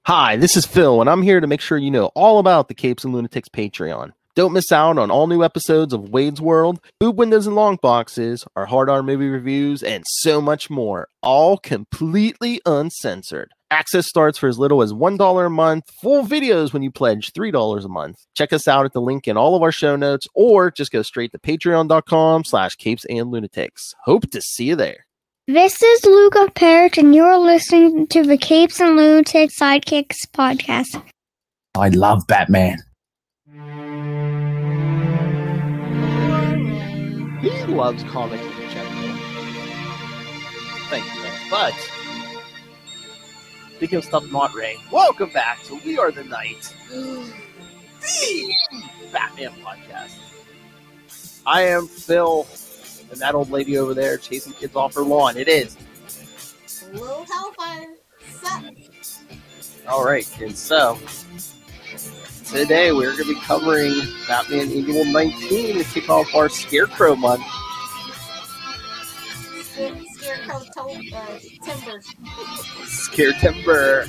Hi, this is Phil, and I'm here to make sure you know all about the Capes and Lunatics Patreon. Don't miss out on all new episodes of Wade's World, Boob Windows and Long Boxes, our Hard R movie reviews, and so much more, all completely uncensored. Access starts for as little as $1 a month, full videos when you pledge $3 a month. Check us out at the link in all of our show notes, or just go straight to patreon.com/capesandlunatics. Hope to see you there. This is Luca Parrott, and you're listening to the Capes and Lunatics Sidekicks podcast. I love Batman. He loves comics in general. Thank you, man. But speaking of stuff not Ray, welcome back to We Are the Night, the Batman podcast. I am Phil, and that old lady over there chasing kids off her lawn. It is Little Hellfire. Sup? all right, kids. So today we're going to be covering Batman Annual 19 to kick off our Scarecrow month. Scarecrow Timber. Scare Timber.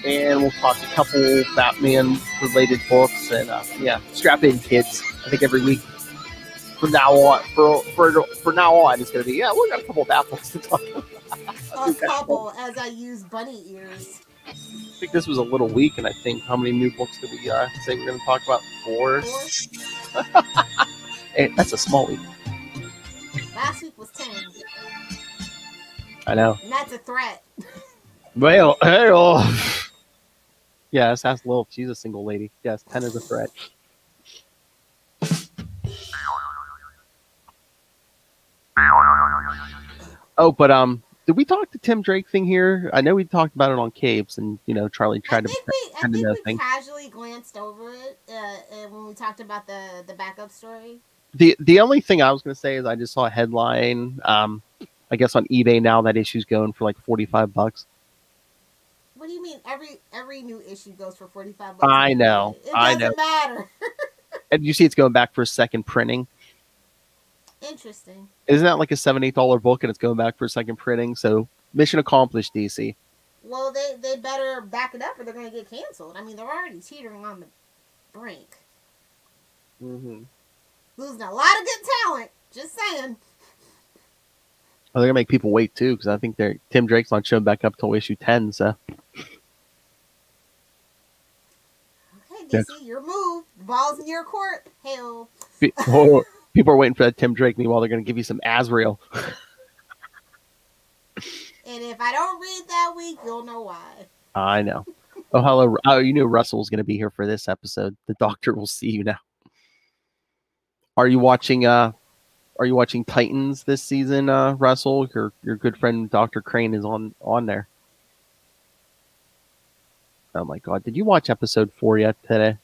And we'll talk a couple Batman-related books, and strap in, kids. I think every week from now on, for now on, it's going to be, we got a couple of Bat books to talk about. A couple, as I use bunny ears. I think this was a little weak, and I think how many new books did we say we're going to talk about? Four? Hey, that's a small week. Last week was 10. I know. And that's a threat. Well, hey, yes, ask Lil. She's a single lady. Yes, 10 is a threat. Oh, but did we talk to Tim Drake thing here? I know we talked about it on Capes, and Charlie tried to I think we casually glanced over it and when we talked about the backup story. The only thing I was going to say is I just saw a headline. I guess on eBay now that issue's going for like $45. What do you mean? Every new issue goes for $45? I know. It doesn't matter. And you see, it's going back for a second printing. Interesting. Isn't that like a $7-8 book, and it's going back for a second printing? So mission accomplished, DC. Well, they better back it up, or they're going to get canceled. I mean, they're already teetering on the brink. Mm-hmm. Losing a lot of good talent. Just saying. Well, they're gonna make people wait too, because I think Tim Drake's not showing back up till issue 10. So. Okay, DC, your move. The ball's in your court. Hell. People are waiting for that Tim Drake. Meanwhile, they're gonna give you some Azrael. And if I don't read that week, you'll know why. I know. Oh, hello. Oh, you knew Russell's gonna be here for this episode. The Doctor will see you now. Are you watching Titans this season, Russell? Your good friend Dr. Crane is on there. Oh my God. Did you watch episode 4 yet today?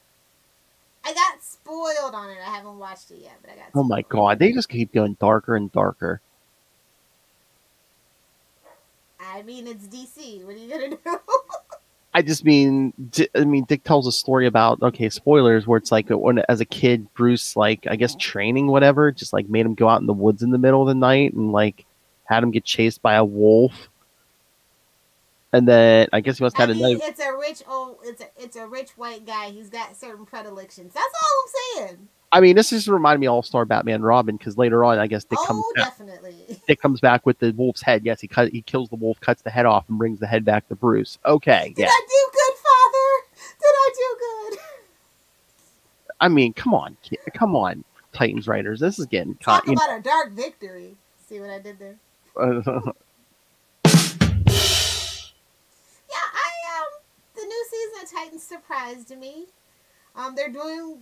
I got spoiled on it. I haven't watched it yet, but I got spoiled. Oh my God. They just keep going darker and darker. I mean, it's DC. What are you going to do? I just mean, Dick tells a story about, spoilers, where it's like when, as a kid, Bruce, like, I guess training, whatever, just like made him go out in the woods in the middle of the night and like had him get chased by a wolf. And then I guess he must have had a knife. It's a rich white guy. He's got certain predilections. That's all I'm saying. I mean, this just reminded me of All-Star Batman Robin, because later on, I guess Dick comes back. Definitely. Dick comes back with the wolf's head. Yes, he kills the wolf, cuts the head off, and brings the head back to Bruce. Okay, Did I do good, Father? Did I do good? I mean, come on, Titans writers. This is getting caught. Talk about a dark victory. See what I did there? The new season of Titans surprised me. They're doing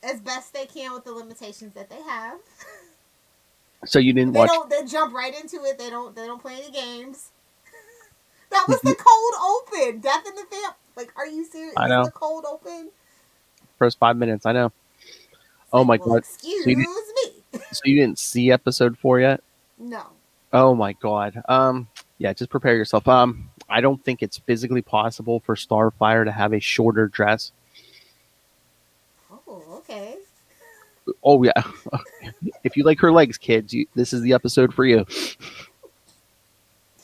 as best they can with the limitations that they have. So you didn't watch? They jump right into it. They don't play any games. That was the cold open. Death in the Family. Like, are you serious? I know. The cold open. First 5 minutes. I know. Oh my God. Excuse me. So you didn't see episode 4 yet? No. Oh my God. Yeah. Just prepare yourself. I don't think it's physically possible for Starfire to have a shorter dress. Oh, okay. Oh yeah. If you like her legs, kids, this is the episode for you.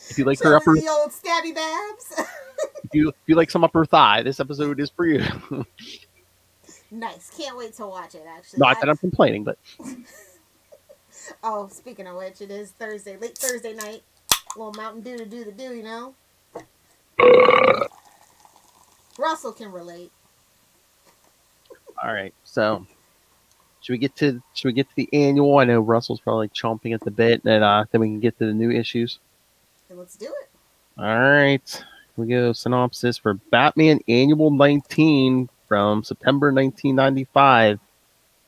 If you like her upper, the old stabby babs. if you like some upper thigh, this episode is for you. Nice. Can't wait to watch it, actually. Not that I'm complaining, but Oh, speaking of which, it is Thursday, late Thursday night. A little Mountain Dew to do the do, you know? Russell can relate. all right. So should we get to the annual? I know Russell's probably chomping at the bit, and then we can get to the new issues. And let's do it. All right. Here we go. Synopsis for Batman Annual 19 from September 1995,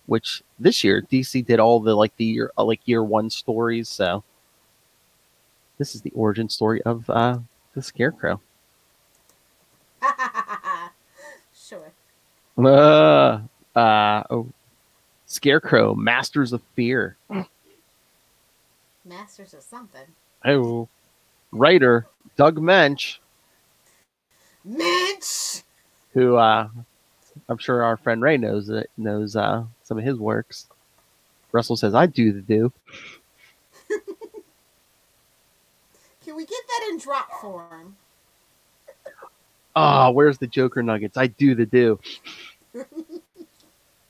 which this year DC did all the year one stories. So this is the origin story of the Scarecrow. Sure. Scarecrow, Masters of Fear. Masters of something. Oh, writer Doug Mensch, who I'm sure our friend Ray knows some of his works. Russell says, "I do the do." Can we get that in drop form? Ah, where's the Joker nuggets? I do the do.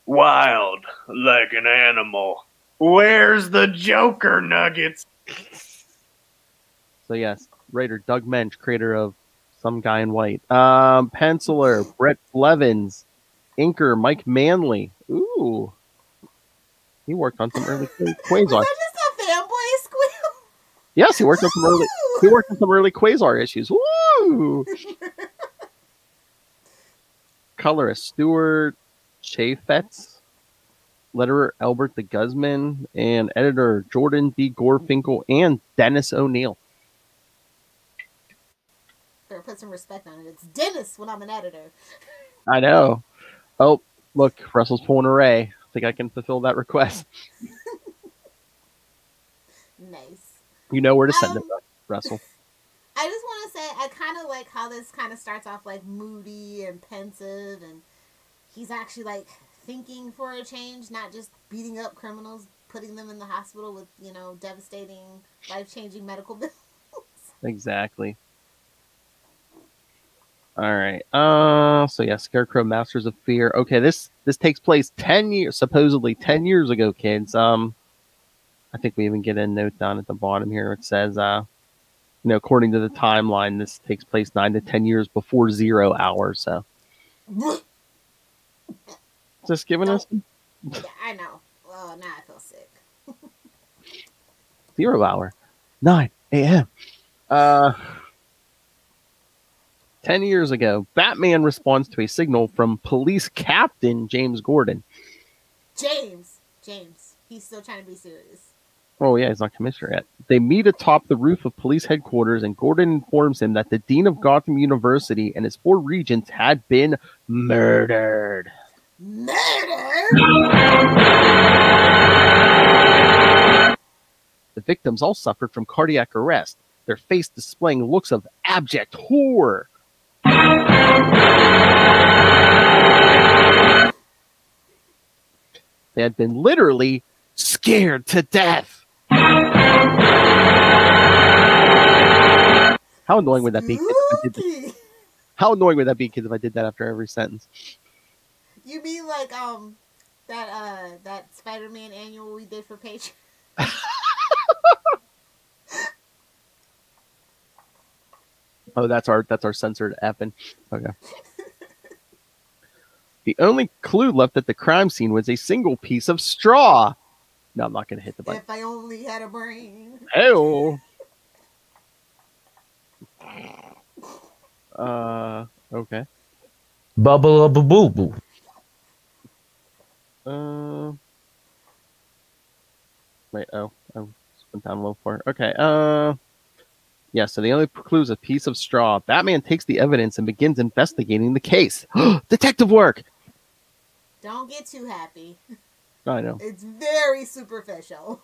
Wild like an animal. Where's the Joker nuggets? So yes, writer Doug Mensch, creator of Some Guy in White. Penciler Brett Blevins, inker Mike Manley. Ooh, he worked on some early Quasar. Was that just a fanboy squeal? Yes, he worked on some early Quasar issues. Woo! Colorist Stuart Chaffetz, letterer Albert de Guzman, and editor Jordan D. Gorfinkel and Dennis O'Neill. Better put some respect on it. It's Dennis when I'm an editor. I know. Oh, look, Russell's pulling a Ray. I think I can fulfill that request. Nice. You know where to send it, Russell. I just want to say, I kind of like how this kind of starts off like moody and pensive, and he's actually like thinking for a change, not just beating up criminals, putting them in the hospital with, devastating, life-changing medical bills. Exactly. All right. So yeah, Scarecrow, Masters of Fear. Okay, this takes place supposedly 10 years ago, kids. I think we even get a note down at the bottom here. It says, according to the timeline, this takes place 9 to 10 years before 0 hour. So, just giving us. Yeah, I know. Well, now I feel sick. 0 hour, 9 a.m. 10 years ago, Batman responds to a signal from Police Captain James Gordon. James. He's still trying to be serious. Oh, yeah, he's not commissioner yet. They meet atop the roof of police headquarters, and Gordon informs him that the dean of Gotham University and his 4 regents had been murdered. The victims all suffered from cardiac arrest, their face displaying looks of abject horror. They had been literally scared to death. How annoying would that be? How annoying would that be, kids, if I did that after every sentence? You mean like that Spider-Man annual we did for Patreon? Oh, that's our censored effing. Okay. The only clue left at the crime scene was a single piece of straw. No, I'm not going to hit the button. If I only had a brain. Oh. Okay. Bubble boo boo boo. Wait, I went down low for it. Okay, yeah, so the only clue is a piece of straw. Batman takes the evidence and begins investigating the case. Detective work! Don't get too happy. I know. It's very superficial.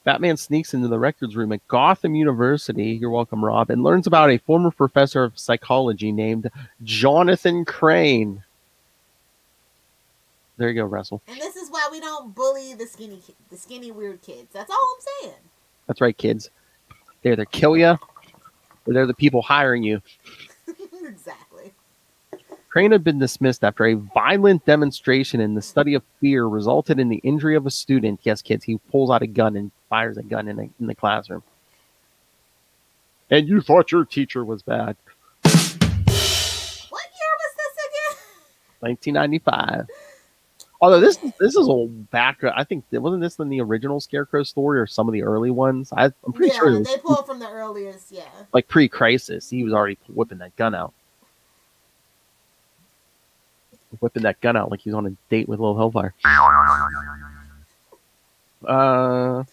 Batman sneaks into the records room at Gotham University, you're welcome, Rob, and learns about a former professor of psychology named Jonathan Crane. There you go, Russell. And this is why we don't bully the skinny weird kids. That's all I'm saying. That's right, kids. They're either kill you, or they're the people hiring you. Exactly. Crane had been dismissed after a violent demonstration in the study of fear resulted in the injury of a student. Yes, kids, he pulls out a gun and fires a gun in the classroom. And you thought your teacher was bad. What year was this again? 1995. Although this is a background. I think wasn't this in the original Scarecrow story or some of the early ones? I'm pretty sure. Yeah, they pulled from the earliest. Yeah. Like pre-crisis, he was already whipping that gun out. Whipping that gun out like he's on a date with Little Hellfire. For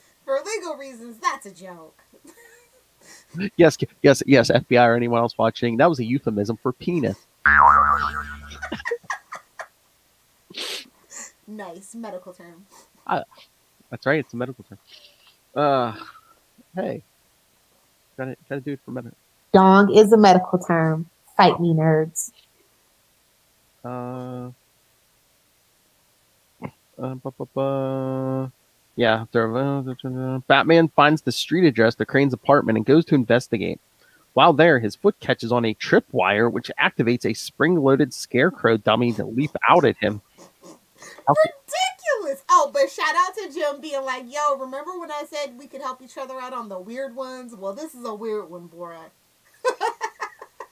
legal reasons, that's a joke. Yes, FBI or anyone else watching, that was a euphemism for penis. Nice medical term. That's right, it's a medical term. Hey, gotta do it for a minute. Dong is a medical term. Fight me, nerds. Yeah, Batman finds the street address to Crane's apartment and goes to investigate. While there, his foot catches on a tripwire, which activates a spring-loaded Scarecrow dummy to leap out at him. Ridiculous! Oh, but shout out to Jim being like, yo, remember when I said we could help each other out on the weird ones? Well, this is a weird one, boy.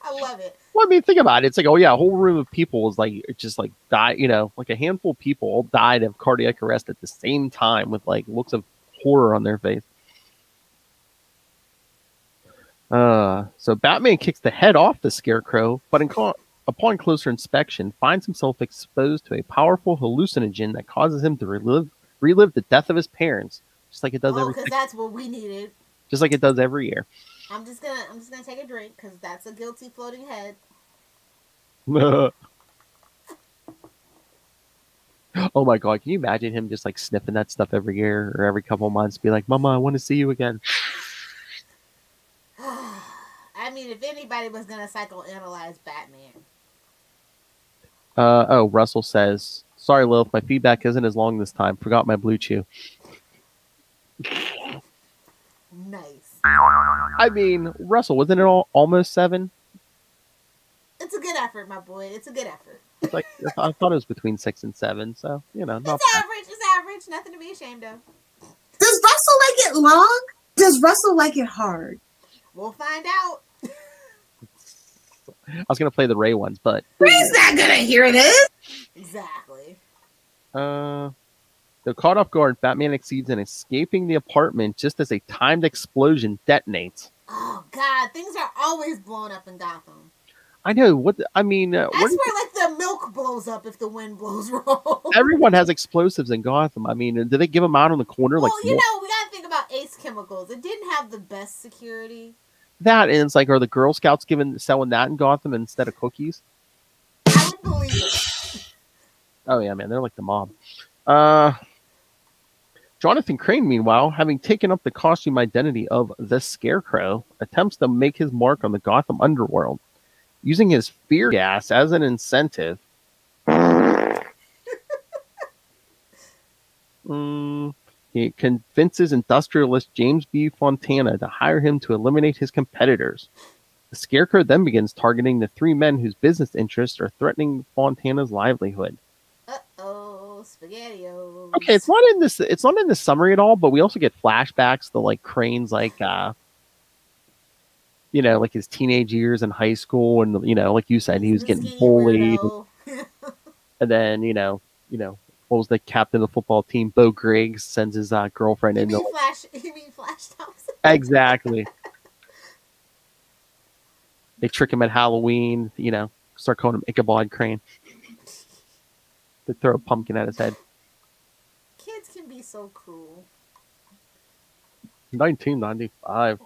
I love it. Well, I mean, think about it. It's like, oh yeah, a whole room of people was like, just like die, like a handful of people all died of cardiac arrest at the same time with like looks of horror on their face. So Batman kicks the head off the Scarecrow, but upon closer inspection, finds himself exposed to a powerful hallucinogen that causes him to relive the death of his parents, just like it does every. Because that's what we needed. Just like it does every year. I'm just gonna take a drink because that's a guilty floating head. Oh my god, can you imagine him just like sniffing that stuff every year or every couple of months, be like, Mama, I want to see you again. I mean, if anybody was gonna psychoanalyze Batman. Russell says, sorry Lilith, my feedback isn't as long this time. Forgot my blue chew. Nice. I mean, Russell, wasn't it almost 7? It's a good effort, my boy. It's a good effort. It's like I thought it was between 6 and 7, so not it's bad. average. It's average. Nothing to be ashamed of. Does Russell like it long? Does Russell like it hard? We'll find out. I was gonna play the Ray ones, but Ray's not gonna hear this. Exactly. They're caught off guard. Batman succeeds in escaping the apartment just as a timed explosion detonates. Oh God, things are always blown up in Gotham. I know. I swear, like the milk blows up if the wind blows wrong. Everyone has explosives in Gotham. I mean, do they give them out on the corner? Well, like, we gotta think about Ace Chemicals. It didn't have the best security. That, and it's like, are the Girl Scouts selling that in Gotham instead of cookies? I would believe it. Oh yeah, man, they're like the mob. Jonathan Crane, meanwhile, having taken up the costume identity of the Scarecrow, attempts to make his mark on the Gotham underworld, using his fear gas as an incentive. He convinces industrialist James B. Fontana to hire him to eliminate his competitors. The Scarecrow then begins targeting the 3 men whose business interests are threatening Fontana's livelihood. Uh-oh, SpaghettiOs. Okay, it's not in this summary at all, but we also get flashbacks to like Crane's like like his teenage years in high school, and like you said, he was getting bullied. And then, what was the captain of the football team? Bo Griggs sends his girlfriend in. You mean Flash Thompson? Exactly. They trick him at Halloween, start calling him Ichabod Crane. They throw a pumpkin at his head. Kids can be so cruel. 1995.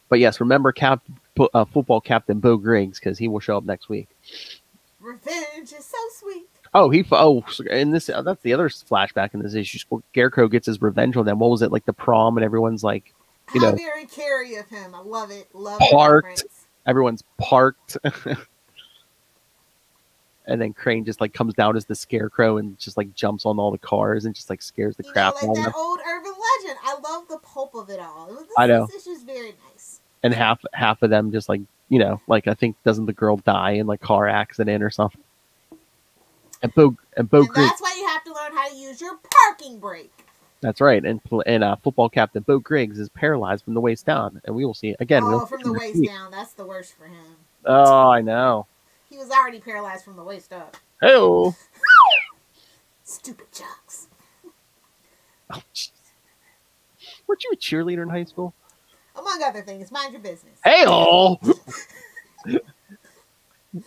But yes, remember football captain Bo Griggs, because he will show up next week. Revenge is so sweet. And that's the other flashback in this issue. Scarecrow gets his revenge on them. What was it, like the prom, and everyone's like, How very carry of him. I love it. Love parked. Everyone's parked. And then Crane just like comes down as the Scarecrow and just like jumps on all the cars and just like scares the crap out of them. Like that old urban legend. I love the pulp of it all. I know. This issue's very nice. And half of them just like you know, like I think doesn't the girl die in like car accident or something? And Bo And Griggs. that's why you have to learn how to use your parking brake. That's right. And football captain Bo Griggs is paralyzed from the waist down, and we will see again. Oh, we'll from the waist down. That's the worst for him. Oh, I know. He was already paralyzed from the waist up. Hey-oh. Stupid jocks. Oh, jeez. Weren't you a cheerleader in high school? Among other things, mind your business. Hey-oh.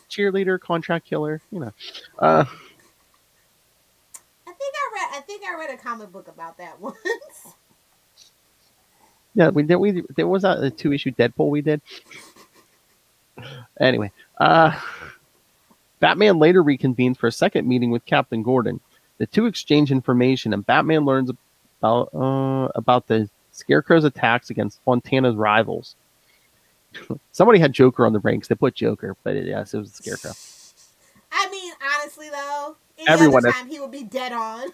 Cheerleader, contract killer, you know. I think I read a comic book about that once. Yeah, we did. There was a 2-issue Deadpool we did. Anyway, Batman later reconvenes for a second meeting with Captain Gordon. The two exchange information, and Batman learns about the Scarecrow's attacks against Fontana's rivals. Somebody had Joker on the brain because they put Joker, but yes, it was the Scarecrow. I mean, honestly though, Everyone other time he would be dead on.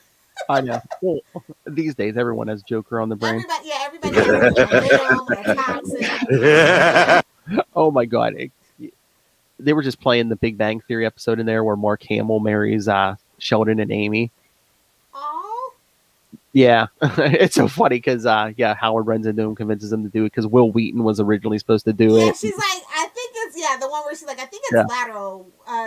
I know. Well, these days, everyone has Joker on the brain. Everybody has a venom, a toxin. Oh my god. They were just playing the Big Bang Theory episode in there where Mark Hamill marries Sheldon and Amy. Oh. Yeah. It's so funny because Howard runs into him, convinces him to do it because Will Wheaton was originally supposed to do it. Yeah, she's like, I think it's the one where she's like, I think it's Lateral.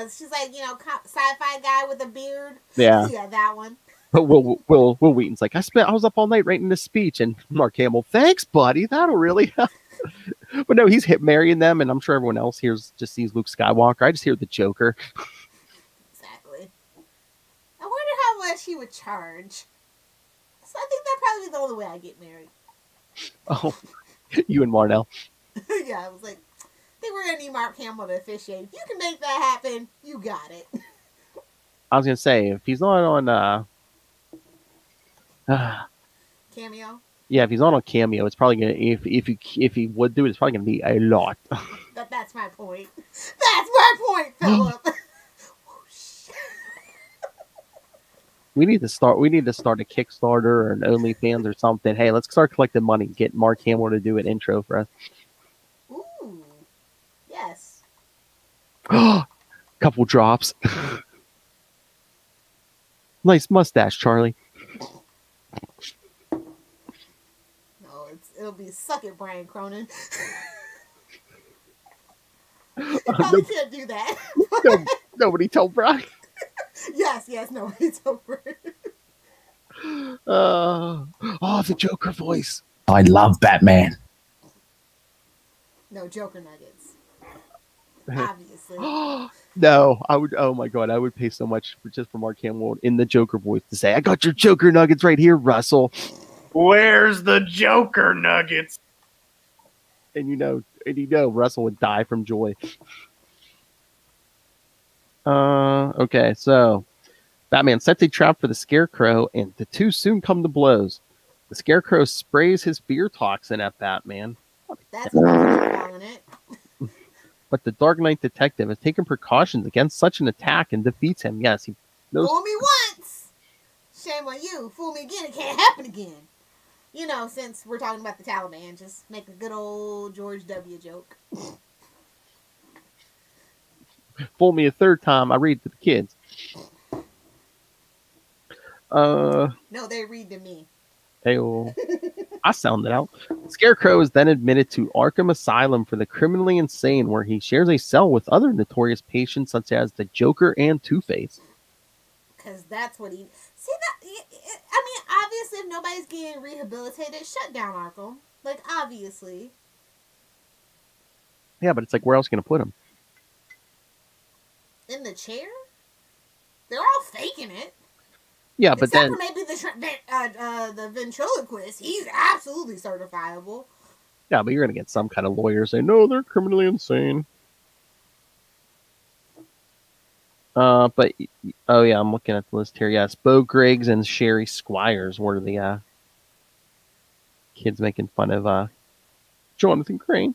She's like, you know, sci-fi guy with a beard. Yeah. Yeah, that one. But Will Wheaton's like, I was up all night writing this speech, and Mark Hamill, thanks, buddy. That'll really help. But no, he's marrying them, and I'm sure everyone else here just sees Luke Skywalker. I just hear the Joker. Exactly. I wonder how much he would charge. So I think that'd probably be the only way I get married. Oh, you and Marnell. Yeah, I was like, I think we're gonna need Mark Hamill to officiate. If you can make that happen, you got it. I was gonna say if he's not on Cameo. Yeah, if he's on a Cameo, it's probably gonna if he would do it, it's probably gonna be a lot. That's my point. That's my point, Philip. We need to start a Kickstarter or an OnlyFans or something. Hey, let's start collecting money, get Mark Hamill to do an intro for us. Ooh, yes. Couple drops. Nice mustache, Charlie. No, it'll be suck it, Brian Cronin. You probably can't do that. Nobody told Brian. Yes, nobody told Brian. The Joker voice. I love Batman. No, Joker Nuggets. Obviously. No, I would. Oh my god, I would pay so much for Mark Hamill in the Joker voice to say, "I got your Joker Nuggets right here, Russell." Where's the Joker Nuggets? And you know, Russell would die from joy. Okay, so Batman sets a trap for the Scarecrow, and the two soon come to blows. The Scarecrow sprays his fear toxin at Batman. That's what I'm calling it. But the Dark Knight detective has taken precautions against such an attack and defeats him. Yes, he knows. Fool me once. Shame on you. Fool me again. It can't happen again. You know, since we're talking about the Taliban, just make a good old George W. joke. Fool me a third time, I read to the kids. No, they read to me. Hey-oh. I sounded out. Scarecrow is then admitted to Arkham Asylum for the criminally insane, where he shares a cell with other notorious patients such as the Joker and Two-Face. Because that's what he... See, I mean, obviously, if nobody's getting rehabilitated, shut down Arkham. Like, obviously. Yeah, but it's like, where else are you going to put him? In the chair? They're all faking it. Yeah, but Except then... for maybe the ventriloquist. He's absolutely certifiable. Yeah, but you're going to get some kind of lawyer saying, no, they're criminally insane. But, oh yeah, I'm looking at the list here. Yes, Bo Griggs and Sherry Squires were the kids making fun of Jonathan Crane.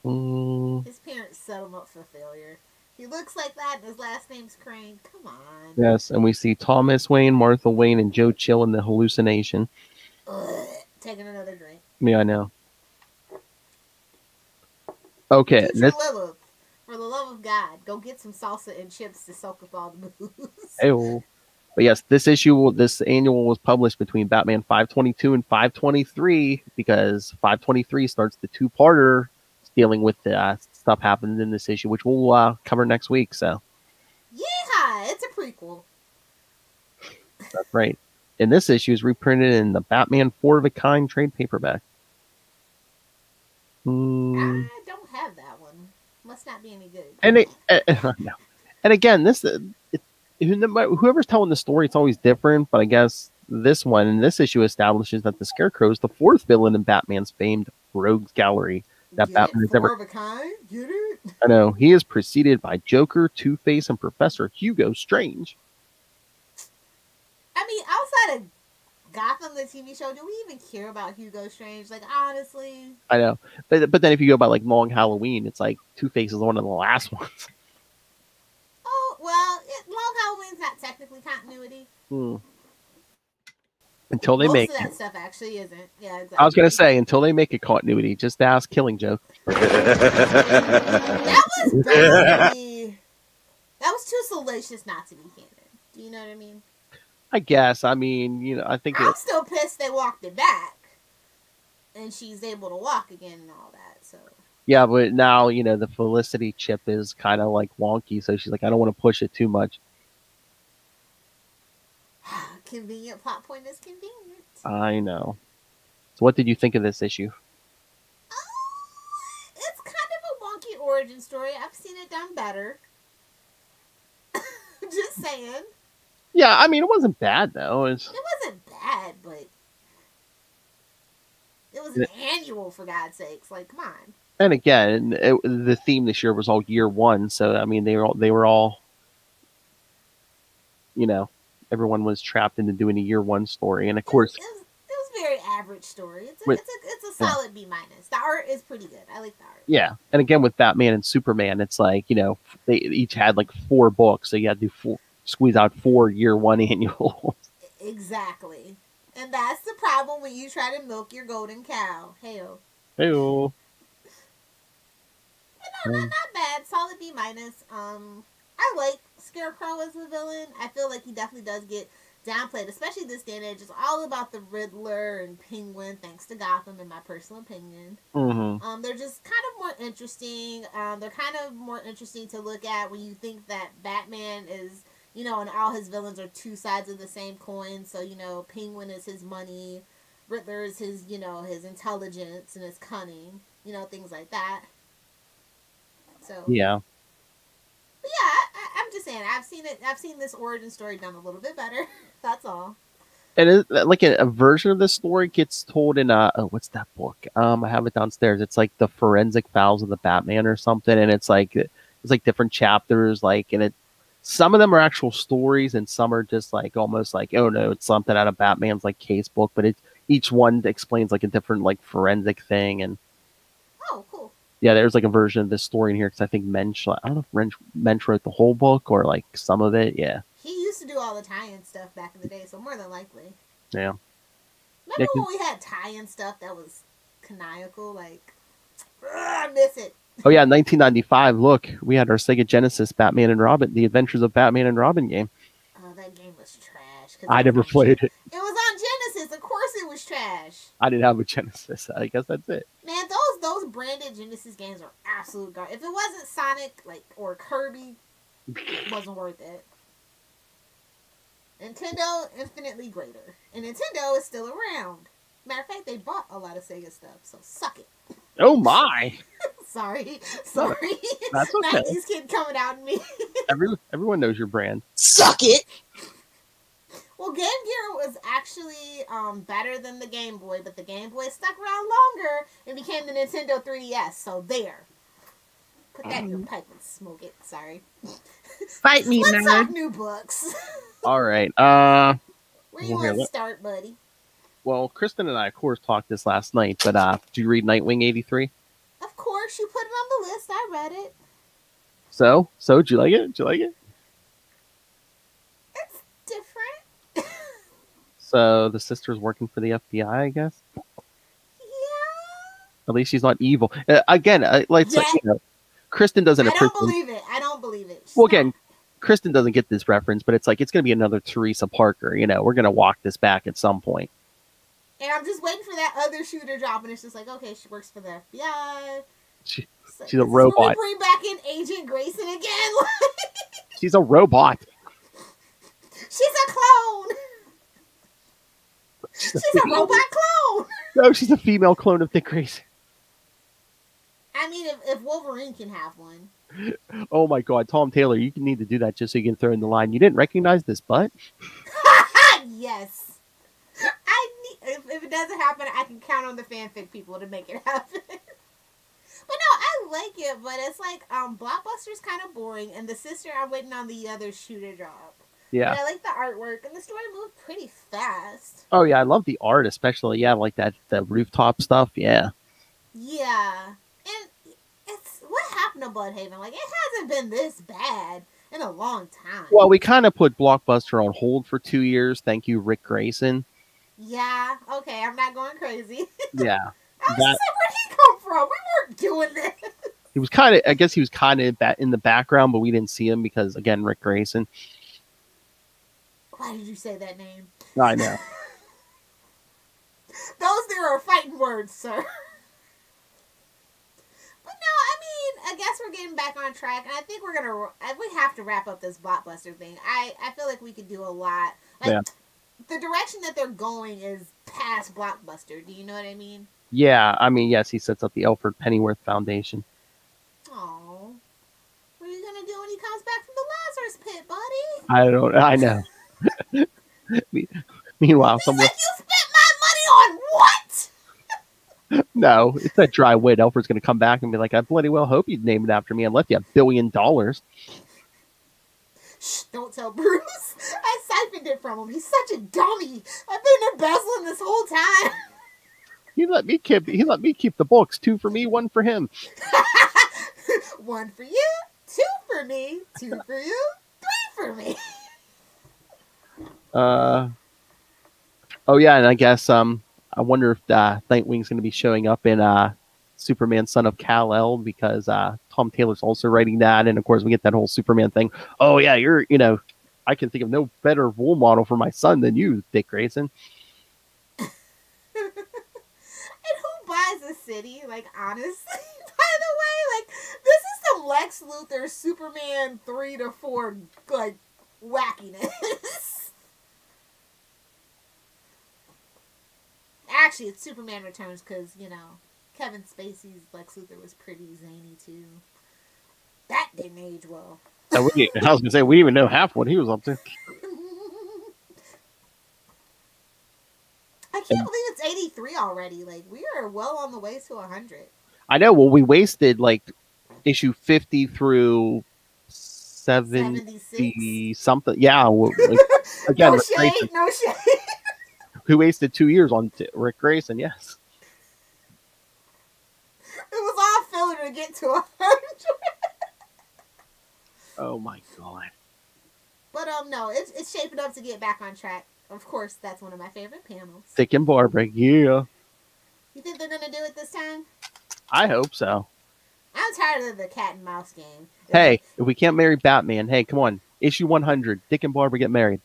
His parents set him up for failure. He looks like that and his last name's Crane. Come on. Yes, and we see Thomas Wayne, Martha Wayne, and Joe Chill in the hallucination. Ugh, taking another drink. Yeah, I know. Okay, Teacher Lilith, for the love of God, go get some salsa and chips to soak up all the booze. Ew. But yes, this annual was published between Batman 522 and 523 because 523 starts the two-parter dealing with the stuff happened in this issue, which we'll cover next week. So, Yeehaw! It's a prequel. that's right. And this issue is reprinted in the Batman 4 of a Kind trade paperback. I don't have that one. Must not be any good. And no. And again, whoever's telling the story, it's always different. But I guess this one in this issue establishes that the Scarecrow is the fourth villain in Batman's famed Rogues Gallery that Get Batman it? has ever. Four of a kind? Get it? I know he is preceded by Joker, Two-Face, and Professor Hugo Strange. I mean, outside of Gotham, the TV show, do we even care about Hugo Strange? Like, honestly. I know, but then if you go by like Long Halloween, it's like Two-Face is one of the last ones. Oh, well, Long Halloween's not technically continuity. Until they Most of that stuff actually isn't. Yeah, exactly. I was gonna say until they make it continuity, just ask Killing Joke. That was basically that was too salacious not to be canon. Do you know what I mean? I guess. I mean, I think I'm still pissed they walked it back, and she's able to walk again and all that. So yeah, but now the Felicity chip is kind of like wonky, so she's like, I don't want to push it too much. convenient plot point is convenient. I know. So, what did you think of this issue? It's kind of a wonky origin story. I've seen it done better. Just saying. Yeah, I mean, it wasn't bad though. It wasn't bad, but it was an annual, for God's sakes. Like, come on. And again, the theme this year was all year one, so I mean, they were all, everyone was trapped into doing a year one story, and of course, it was a very average story. It's a solid B minus. The art is pretty good. I like the art. Yeah, and again with Batman and Superman, it's like they each had like 4 books, so you had to squeeze out 4 year one annuals. Exactly, and that's the problem when you try to milk your golden cow. Hey-o. Hey-o. No, not bad. Solid B minus. I like Scarecrow as a villain. I feel like he definitely does get downplayed, especially this day and age. It's all about the Riddler and Penguin, thanks to Gotham, in my personal opinion. Mm-hmm. They're just kind of more interesting. They're kind of more interesting to look at when you think that Batman is, and all his villains are two sides of the same coin. So, Penguin is his money, Riddler is his, his intelligence and his cunning, things like that. So yeah. But yeah, I'm just saying, I've seen this origin story done a little bit better. That's all. And it, like a version of this story gets told in what's that book? I have it downstairs. It's like the Forensic Files of the Batman or something, and it's like different chapters, and some of them are actual stories, and some are just like almost like, oh no, it's something out of Batman's like case book, but each one explains like a different like forensic thing. And oh, cool. Yeah, there's like a version of this story in here because I think Mensch, I don't know if Mensch wrote the whole book or like some of it. Yeah. He used to do all the tie-in stuff back in the day, so more than likely. Yeah. Remember when we had tie-in stuff that was canonical? Like, I miss it. Oh yeah, 1995. Look, we had our Sega Genesis Batman and Robin, The Adventures of Batman and Robin game. Oh, that game was trash. I never played it. It was on Genesis. Of course it was trash. I didn't have a Genesis. I guess that's it. Man, those branded Genesis games are absolute garbage. If it wasn't Sonic or Kirby, it wasn't worth it. Nintendo, infinitely greater. And Nintendo is still around. Matter of fact, they bought a lot of Sega stuff, so suck it. Oh my! Sorry. That's okay. 90s kid coming out in me. Everyone knows your brand. Suck it! Well, Game Gear was actually better than the Game Boy, but the Game Boy stuck around longer and became the Nintendo 3DS, so there. Put that in your pipe and smoke it. Sorry. Fight me, Let's talk nerd. new books. All right. Where you want to start, buddy? Well, Kristen and I, of course, talked this last night, but did you read Nightwing 83? Of course, you put it on the list. I read it. So, did you like it? It's different. So, the sister's working for the FBI, I guess? Yeah. At least she's not evil. Again, Kristen doesn't I don't appreciate. believe it. I don't believe it. Well, again, Kristen doesn't get this reference, but it's like it's going to be another Teresa Parker. We're going to walk this back at some point. And I'm just waiting for that other shoe to drop, and it's just like, okay, she works for the FBI. She's Like, a robot. Bring back in Agent Grayson again. She's a robot. She's a clone. She's a robot clone. No, she's a female clone of Dick Grayson. I mean, if Wolverine can have one. Oh my God, Tom Taylor, you need to do that just so you can throw in the line. You didn't recognize this butt? Yes. If it doesn't happen, I can count on the fanfic people to make it happen. But no, I like it, but it's like Blockbuster's kind of boring, and the sister, I'm waiting on the other shoe to drop. Yeah. But I like the artwork, and the story moved pretty fast. Oh yeah, I love the art, especially like the rooftop stuff. Yeah. Yeah, and it's what happened to Bloodhaven. Like, it hasn't been this bad in a long time. Well, we kind of put Blockbuster on hold for 2 years. Thank you, Rick Grayson. Yeah. Okay, I'm not going crazy. Yeah. I was just like, where'd he come from? We weren't doing this. He was kind of, I guess he was kind of in the background, but we didn't see him because, again, Rick Grayson. Why did you say that name? I know. Those there are fighting words, sir. But no, I mean, I guess we're getting back on track, and I think we have to wrap up this Blockbuster thing. I feel like we could do a lot. Like, the direction that they're going is past Blockbuster. Do you know what I mean? Yeah, I mean, yes, he sets up the Alfred Pennyworth Foundation. Oh, what are you gonna do when he comes back from the Lazarus pit, buddy? I know. Meanwhile, someone. Like, you spent my money on what? No, it's that dry wit. Alfred's going to come back and be like, I bloody well hope you'd name it after me and left you $1 billion. Shh, don't tell Bruce. I siphoned it from him. He's such a dummy. I've been embezzling this whole time. He let me keep the books. 2 for me, 1 for him. 1 for you, 2 for me, 2 for you, 3 for me. Oh yeah, and I guess I wonder if Nightwing's going to be showing up in Superman Son of Kal-El, because Tom Taylor's also writing that, and of course we get that whole Superman thing. Oh yeah, I can think of no better role model for my son than you, Dick Grayson. And who buys a city? Like, honestly, by the way, like, this is some Lex Luthor Superman 3 to 4 like wackiness. Actually, it's Superman Returns because, Kevin Spacey's Lex Luthor was pretty zany, too. That didn't age well. I was going to say, we didn't even know half what he was up to. I can't believe it's 83 already. Like, we are well on the way to 100. I know. Well, we wasted, like, issue 50 through 70 something. Yeah. Like, again, no shade. Who wasted 2 years on Rick Grayson, yes. It was all filler to get to 100. Oh my God. But no, it's shaping up to get back on track. Of course, that's one of my favorite panels. Dick and Barbara, yeah. You think they're gonna do it this time? I hope so. I'm tired of the cat and mouse game. Hey, if we can't marry Batman, hey, come on. Issue 100, Dick and Barbara get married.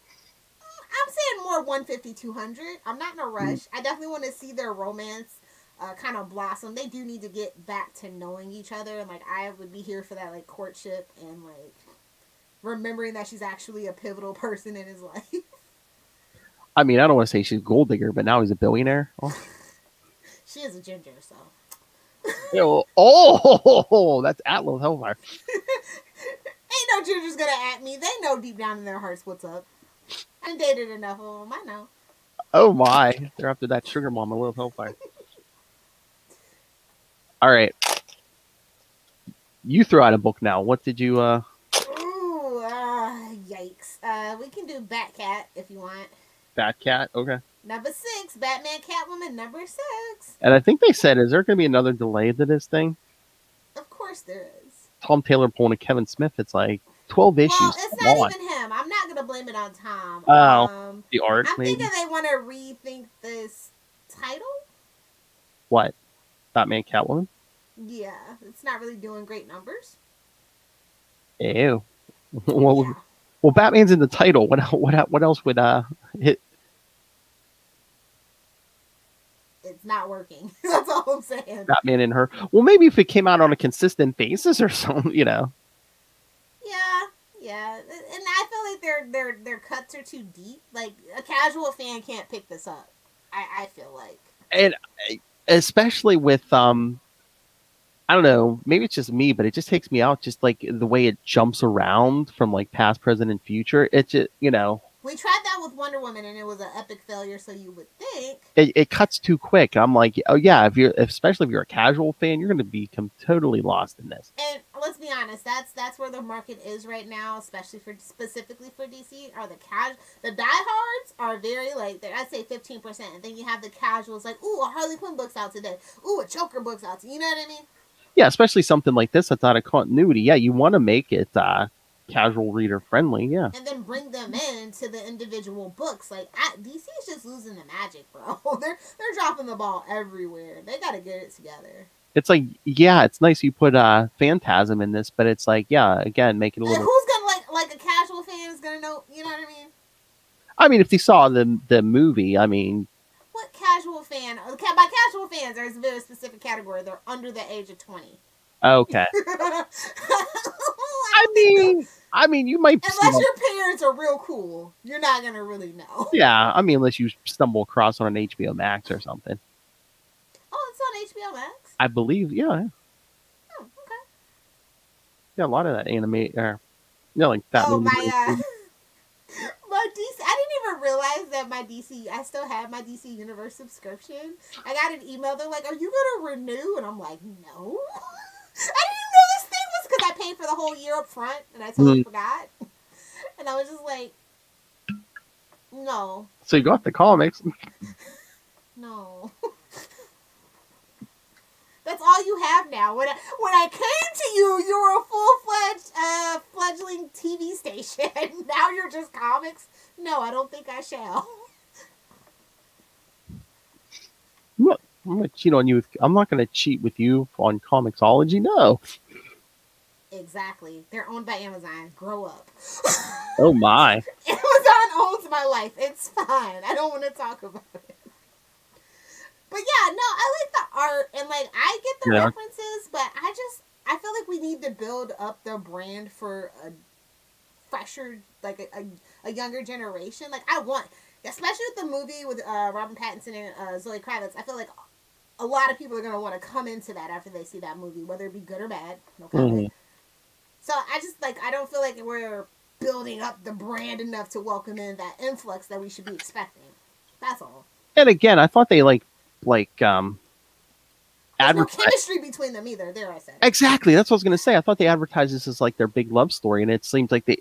I'm saying more 150, 200. I'm not in a rush. I definitely want to see their romance kind of blossom. They do need to get back to knowing each other. And, like, I would be here for that, like, courtship and, like, remembering that she's actually a pivotal person in his life. I mean, I don't want to say she's a gold digger, but now he's a billionaire. Oh. She is a ginger, so. Oh, that's Atlas Hellfire. Ain't no ginger's gonna at me. They know deep down in their hearts what's up. I dated enough of them. I know. Oh my! They're after that sugar mama, Little Hellfire. All right, you throw out a book now. What did you? Ooh, yikes! We can do Batcat if you want. Batcat, okay. Number 6, Batman Catwoman number 6. And I think they said, is there going to be another delay to this thing? Of course there is. Tom Taylor pulling a Kevin Smith. It's like 12 issues. Well, it's not even him. I'm not going to blame it on Tom. Oh, the art, I'm maybe? thinking they want to rethink this title. What? Batman, Catwoman. Yeah, it's not really doing great numbers. Ew. well, Yeah. well, Batman's in the title. What else would hit? It's not working. That's all I'm saying. Batman and her. Well, maybe if it came out on a consistent basis or something, Yeah, and I feel like their cuts are too deep. Like a casual fan can't pick this up. I feel like, and especially with I don't know, maybe it's just me, but it just takes me out. Just like the way it jumps around from like past, present, and future. It just we tried that with Wonder Woman and it was an epic failure. So you would think it cuts too quick. I'm like, oh yeah, especially if you're a casual fan, you're going to become totally lost in this. And let's be honest, that's where the market is right now, especially specifically for DC. Are the diehards are very like I'd say 15%, and then you have the casuals like, ooh, a Harley Quinn book's out today, ooh, a Joker book's out. You know what I mean? Yeah, especially something like this that's out of continuity. Yeah, you want to make it casual reader friendly. Yeah, and then bring them in to the individual books. Like DC is just losing the magic, bro. They're dropping the ball everywhere. They got to get it together. It's like, yeah, it's nice you put Phantasm in this, but it's like, yeah, again, make it a little. Who's gonna like a casual fan is gonna know? You know what I mean? I mean, if they saw the movie, I mean. What casual fan? By casual fans, there's a very specific category. They're under the age of 20. Okay. I mean, you might. Unless your parents are real cool, you're not gonna really know. Yeah, I mean, unless you stumble across on an HBO Max or something. Oh, it's on HBO Max. I believe, yeah. Oh, okay. Yeah, a lot of that anime, like that. Oh my DC. I didn't even realize that I still have my DC Universe subscription. I got an email. They're like, "Are you gonna renew?" And I'm like, "No." I didn't even know this thing was because I paid for the whole year up front, and I totally forgot. And I was just like, "No." So you got the comics. No. That's all you have now. When I came to you, you were a full-fledged fledgling TV station. Now you're just comics. No, I don't think I shall. Look, I'm gonna cheat on you. I'm not gonna cheat with you on Comixology. No. Exactly. They're owned by Amazon. Grow up. Oh my. Amazon owns my life. It's fine. I don't want to talk about it. But yeah, no, I like the art and like I get the references, but I feel like we need to build up the brand for a fresher, like a younger generation. Like I want, especially with the movie with Robin Pattinson and Zoe Kravitz, I feel like a lot of people are gonna want to come into that after they see that movie, whether it be good or bad. No comment. So I don't feel like we're building up the brand enough to welcome in that influx that we should be expecting. That's all. And again, I thought they there's no chemistry between them either. There, I said. Exactly. That's what I was gonna say. I thought they advertised this as like their big love story, and it seems like they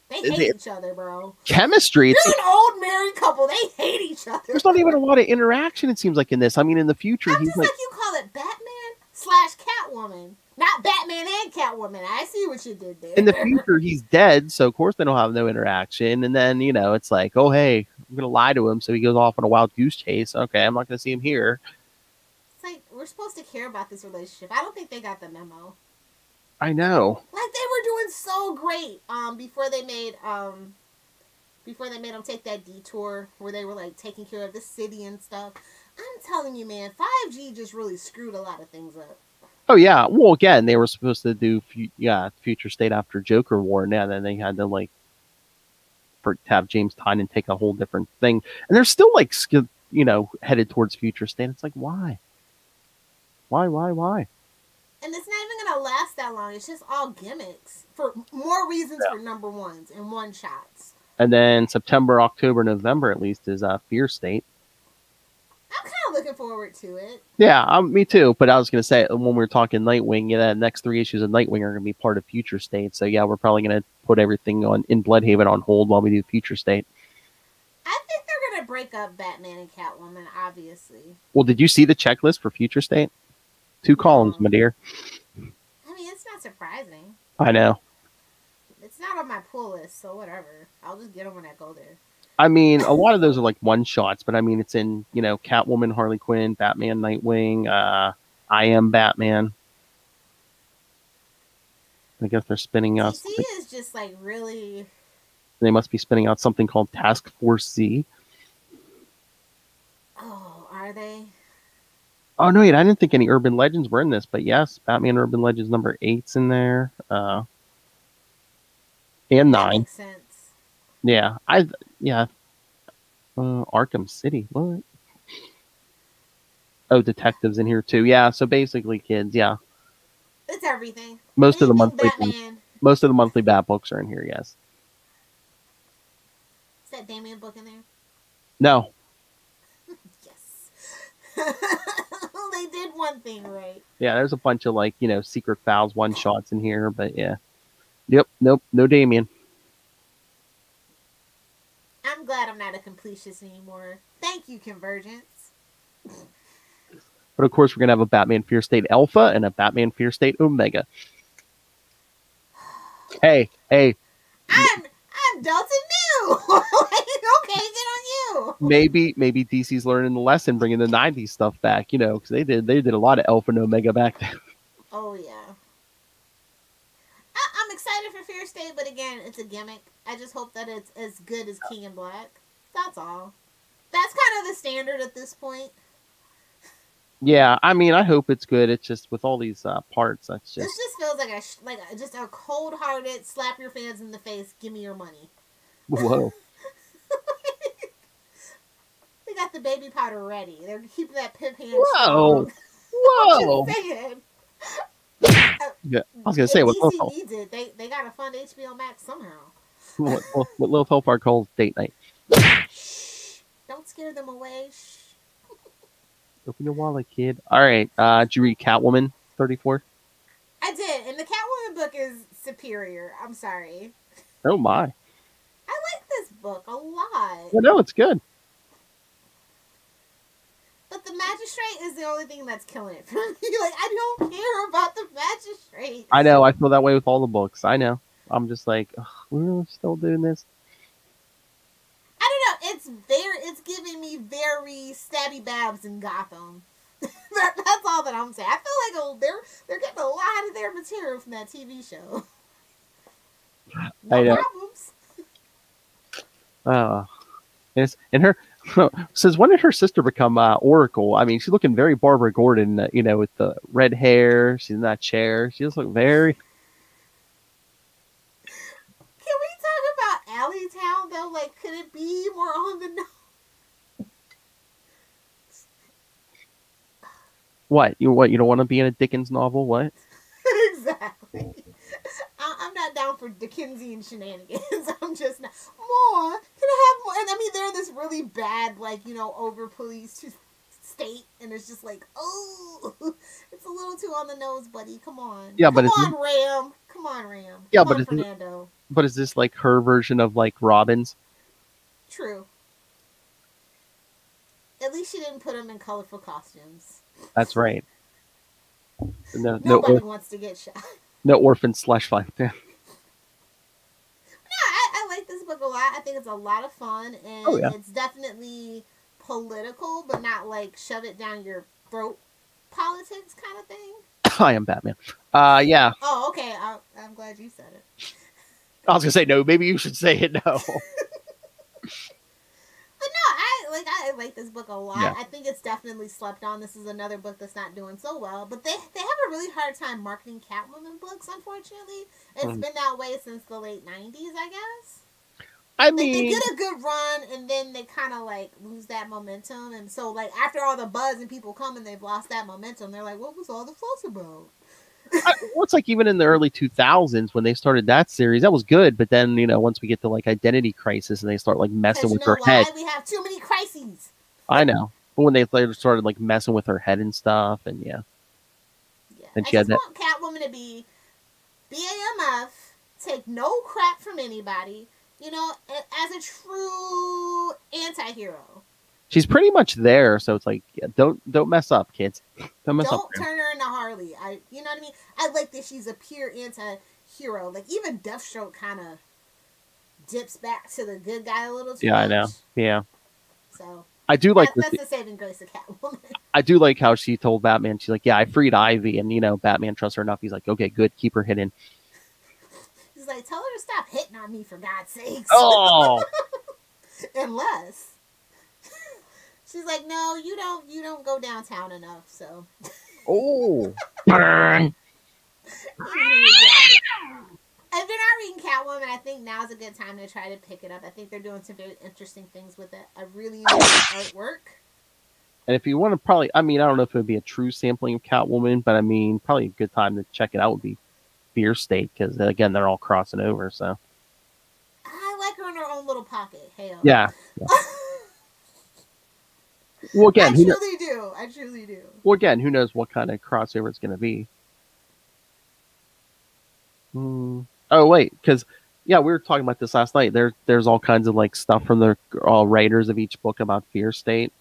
hate each other, bro. Chemistry. You're an old married couple. They hate each other. There's not even a lot of interaction. It seems like in this. I mean, in the future, I'm he's just like you call it Batman/Catwoman, not Batman and Catwoman. I see what you did there. In the future, he's dead, so of course they don't have no interaction. And then it's like, oh hey, I'm gonna lie to him, so he goes off on a wild goose chase. Okay, I'm not gonna see him here. It's like we're supposed to care about this relationship. I don't think they got the memo. I know. Like they were doing so great before they made them take that detour where they were like taking care of the city and stuff. I'm telling you, man, 5G just really screwed a lot of things up. Oh yeah. Well, again, they were supposed to do Future State after Joker War, and then they had to have James Tynion take a whole different thing, and they're still headed towards Future State. It's like why? And it's not even gonna last that long. It's just all gimmicks for more reasons for number ones and one shots. And then September, October, November at least is Fear State. I'm kind of looking forward to it. Yeah, me too. But I was gonna say when we were talking Nightwing, the next 3 issues of Nightwing are gonna be part of Future State. So yeah, we're probably gonna put everything in Bloodhaven on hold while we do Future State. I think they're gonna break up Batman and Catwoman, obviously. Well, did you see the checklist for Future State? 2 columns, my dear. I mean, it's not surprising. I know. It's not on my pull list, so whatever. I'll just get them when I go there. I mean, a lot of those are like one shots, but I mean, it's in Catwoman, Harley Quinn, Batman, Nightwing. I I Am Batman. I guess they're spinning out. DC is just like really. They must be spinning out something called Task Force Z. Oh, are they? Oh no, wait, I didn't think any Urban Legends were in this, but yes, Batman Urban Legends number 8's in there, and That 9. makes sense. Yeah, Arkham City. What? Oh, Detectives in here too. Yeah, so basically, kids. Yeah, It's everything. most of the Anything monthly Batman. most of the monthly Bat books are in here. Yes. Is that Damien book in there? No. Yes. They did one thing right. Yeah, there's a bunch of like Secret Files one shots in here, but yeah. Yep. Nope. No Damien. I'm glad I'm not a completist anymore. Thank you, Convergence. But of course, we're gonna have a Batman Fear State Alpha and a Batman Fear State Omega. Hey. I'm Delta New. Okay, get on you. Maybe DC's learning the lesson, bringing the '90s stuff back. Because they did a lot of Alpha and Omega back then. Oh yeah. I'm excited for Fear State, but again, it's a gimmick. I just hope that it's as good as King in Black. That's all. That's kind of the standard at this point. Yeah, I mean, I hope it's good. It's just with all these parts, that's This just just feels like just a cold-hearted slap your fans in the face. Give me your money. whoa. They got the baby powder ready. They're keeping that pimp hand Whoa. strong. Whoa. Just saying. Yeah, I was gonna say what DC needs it. They gotta fund HBO Max somehow. Little Help calls date night. Shh. Don't scare them away. Shh. Open your wallet, kid. All right. Did you read Catwoman 34? I did, and the Catwoman book is superior. I'm sorry. Oh my. I like this book a lot. Well, no, it's good. But the magistrate is the only thing that's killing it for me. Like, I don't care about the magistrate. I know. I feel that way with all the books. I know. I'm just like, ugh, we're still doing this. I don't know. It's giving me very Stabby Babs in Gotham. That's all that I'm saying. I feel like they're getting a lot of their material from that TV show. No I know. problems. Yes, and her says, when did her sister become Oracle? I mean, she's looking very Barbara Gordon, with the red hair. She's in that chair. She just look very. Can we talk about Alleytown though? Like, could it be more on the nose? What you don't want to be in a Dickens novel? What? Exactly. I'm not down for Dickensian shenanigans. I'm just not. More. Can I have more? And I mean, they're in this really bad, over policed state, and it's just like, oh, it's a little too on the nose, buddy. Come on. Yeah, Come on, Ram. Come on, Ram. Yeah, Come but on, it's Fernando. But is this like her version of like Robin's? True. At least she didn't put them in colorful costumes. That's right. Nobody wants to get shot. No orphan slush fight. No, I like this book a lot. I think it's a lot of fun, and it's definitely political, but not like shove it down your throat politics kind of thing. I am Batman. Yeah. Oh, okay. I'm glad you said it. I was gonna say no. Maybe you should say it. No. But no, I like this book a lot. Yeah. I think it's definitely slept on. This is another book that's not doing so well. But they have a really hard time marketing Catwoman books, unfortunately. It's been that way since the late 90s, I guess. I mean, they get a good run, and then they kind of like lose that momentum. And so, like, after all the buzz and people come and they've lost that momentum, they're like, what was all the fuss about? it's like even in the early 2000s when they started that series, that was good. But then, once we get to like Identity Crisis and they start like messing with her head. We have too many crises. I know. But when they later started like messing with her head and stuff, and yeah. And I just want Catwoman to be BAMF, take no crap from anybody, as a true anti-hero. She's pretty much there, so it's like, don't mess up, kids. Don't mess up. Don't turn her into Harley. You know what I mean? I like that she's a pure anti-hero. Like, even Deathstroke kind of dips back to the good guy a little too much. I know. Yeah. So, I do like That's the saving grace of Catwoman. I do like how she told Batman, she's like, yeah, I freed Ivy. And, Batman trusts her enough. He's like, okay, good. Keep her hidden. He's like, tell her to stop hitting on me, for God's sakes. Oh! Unless. She's like, no, you don't go downtown enough, so. Oh! Burn! If you're not reading Catwoman, I think now's a good time to try to pick it up. I think they're doing some very interesting things with it. I really enjoy the artwork. And if you want to probably, I don't know if it would be a true sampling of Catwoman, but probably a good time to check it out would be Fear State, because again, they're all crossing over, so. I like her in her own little pocket. Hell. Yeah. Well, again, I truly do. Well, again, who knows what kind of crossover it's going to be. Oh, wait, because, we were talking about this last night. There's all kinds of, stuff from the writers of each book about Fear State.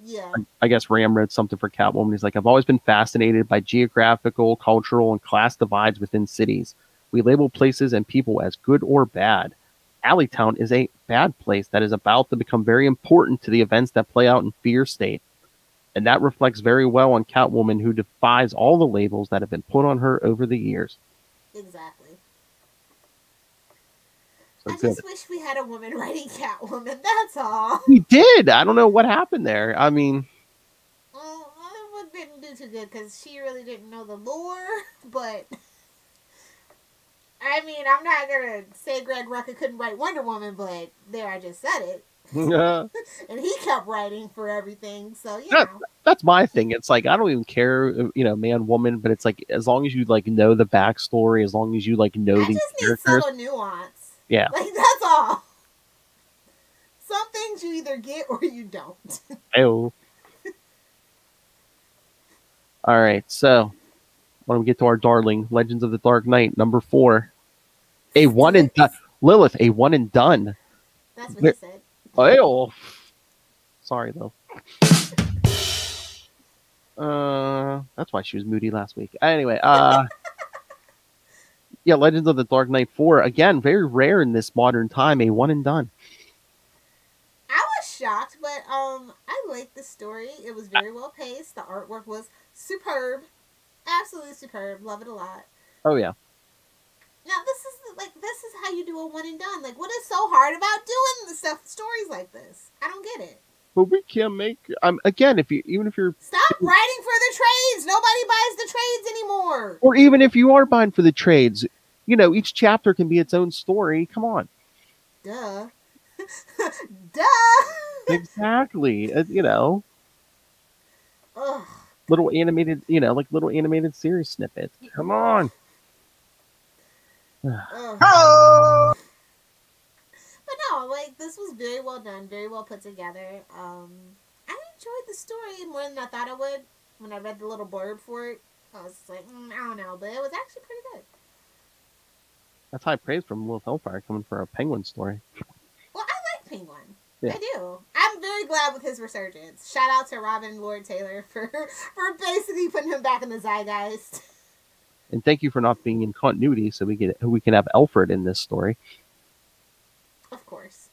Yeah. I guess Ram wrote something for Catwoman. He's like, I've always been fascinated by geographical, cultural, and class divides within cities. We label places and people as good or bad. Alleytown is a bad place that is about to become very important to the events that play out in Fear State. And that reflects very well on Catwoman, who defies all the labels that have been put on her over the years. Exactly. So I just wish we had a woman writing Catwoman, that's all. We did! I don't know what happened there. Well, it didn't do too good, because she really didn't know the lore, but... I'm not going to say Greg Rucka couldn't write Wonder Woman, but there, I just said it. And he kept writing for everything, so, That's my thing. It's like, I don't even care, man, woman, but it's like, as long as you, know the backstory, as long as you, know these characters. I just need subtle nuance. Yeah. That's all. Some things you either get or you don't. Oh. All right, so when we get to our darling Legends of the Dark Knight, number 4. A one and done. Lilith, a one and done. That's what he said. Oh. Sorry, though. That's why she was moody last week. Anyway, Legends of the Dark Knight 4. Again, very rare in this modern time, a one and done. I was shocked, but I liked the story. It was very well paced. The artwork was superb. Absolutely superb. Love it a lot. Oh, yeah. Now, this is how you do a one and done. What is so hard about doing the stories like this? I don't get it. But we can't make, again, even if you're... Stop writing for the trades! Nobody buys the trades anymore! Or even if you are buying for the trades, each chapter can be its own story. Come on. Duh. Duh! Exactly. Ugh. Little animated, little animated series snippets. Come on. Oh. But no, this was very well done, very well put together. I enjoyed the story more than I thought I would. When I read the little blurb for it, I was like, I don't know, but it was actually pretty good. That's high praise from Will Hellfire coming for a Penguin story. Well, I like Penguin. Yeah. I do. I'm very glad with his resurgence. Shout out to Robin Lord Taylor for basically putting him back in the zeitgeist. And thank you for not being in continuity, so we can have Alfred in this story. Of course.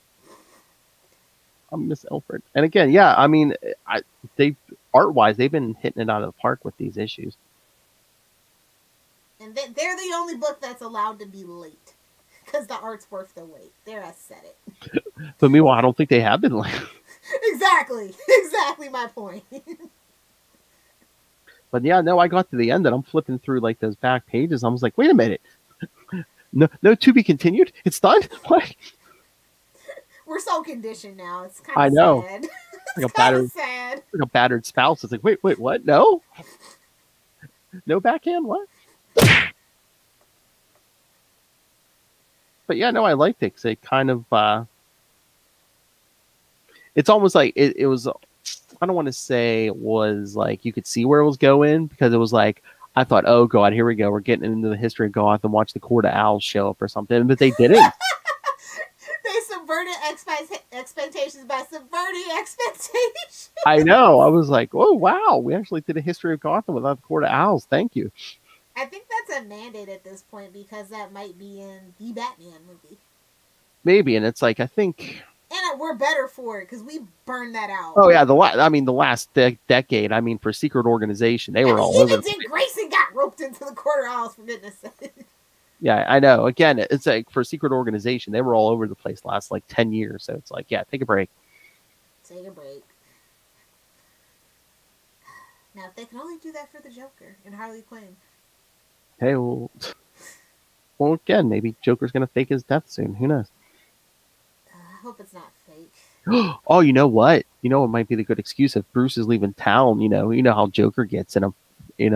I miss Alfred. And again, they art-wise, they've been hitting it out of the park with these issues. And they're the only book that's allowed to be late. Because the art's worth the wait. There, I said it. But meanwhile, I don't think they have been late. Exactly. Exactly my point. But yeah, no, I got to the end and I'm flipping through those back pages. I was like, wait a minute. No, to be continued? It's done? What? We're so conditioned now. It's kind of I know. sad. It's kind of sad. Like a battered spouse. It's like, wait, what? No? No backhand? What? But yeah, no, I liked it because it kind of, it's almost like it was, I don't want to say it was you could see where it was going, because it was I thought, oh God, here we go. We're getting into the history of Gotham and watch the Court of Owls show up or something, but they didn't. They subverted expectations by subverting expectations. I know. I was like, oh, wow. We actually did a history of Gotham without the Court of Owls. Thank you. I think that's a mandate at this point, because that might be in the Batman movie. Maybe. And it's I think And we're better for it because we burned that out. Oh yeah, the last decade. I mean, for Secret Organization, they were all over. Even Dick Grayson got roped into the quarter hours, for goodness' sake. Yeah, I know. Again, it's like for Secret Organization, they were all over the place last like 10 years. So it's like, yeah, take a break. Take a break. Now, if they can only do that for the Joker and Harley Quinn. Hey, well, again, maybe Joker's gonna fake his death soon. Who knows? I hope it's not fake. Oh, you know what? You know, it might be the good excuse if Bruce is leaving town. You know how Joker gets in a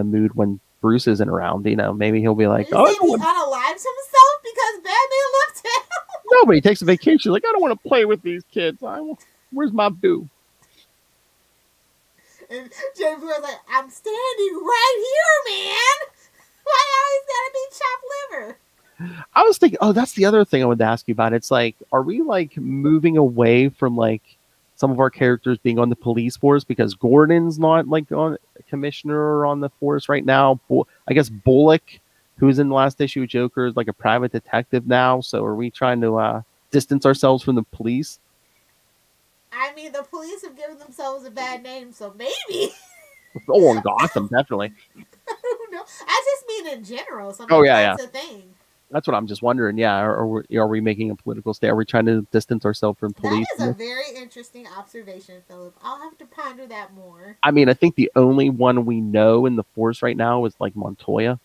mood when Bruce isn't around. You know, maybe he'll be like, "Oh, he unalives himself because Batman left town." No, but he takes a vacation. Like, I don't want to play with these kids. Where's my boo? And James was like, "I'm standing right here, man. Why always gotta be chopped liver?" I was thinking, oh, that's the other thing I wanted to ask you about. It's like, are we like moving away from like some of our characters being on the police force because Gordon's not like on commissioner or on the force right now? I guess Bullock, who's in the last issue of Joker, is like a private detective now. So are we trying to distance ourselves from the police? I mean, the police have given themselves a bad name, so maybe. Oh, in Gotham, definitely. I don't know. I just mean in general. That's a thing. That's what I'm just wondering. Yeah, are we making a political stand? Are we trying to distance ourselves from police? That is a very interesting observation, Philip. I'll have to ponder that more. I mean, I think the only one we know in the force right now is like Montoya. And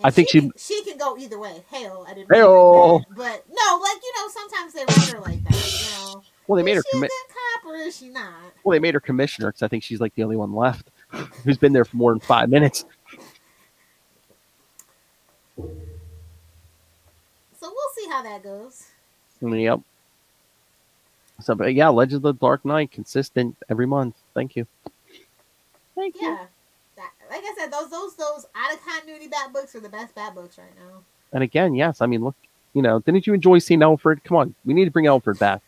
I think she can go either way. Hell, I didn't. Hell. But no, like sometimes they run her like that. Well, they made her is she a good cop or is she not? Well, they made her commissioner because I think she's like the only one left who's been there for more than 5 minutes. So we'll see how that goes. Yep. So, but yeah, Legends of the Dark Knight, consistent every month. Thank you. Thank you. Yeah. Like I said, those out of continuity bat books are the best bat books right now. And again, yes, I mean, look, didn't you enjoy seeing Alfred? Come on, we need to bring Alfred back.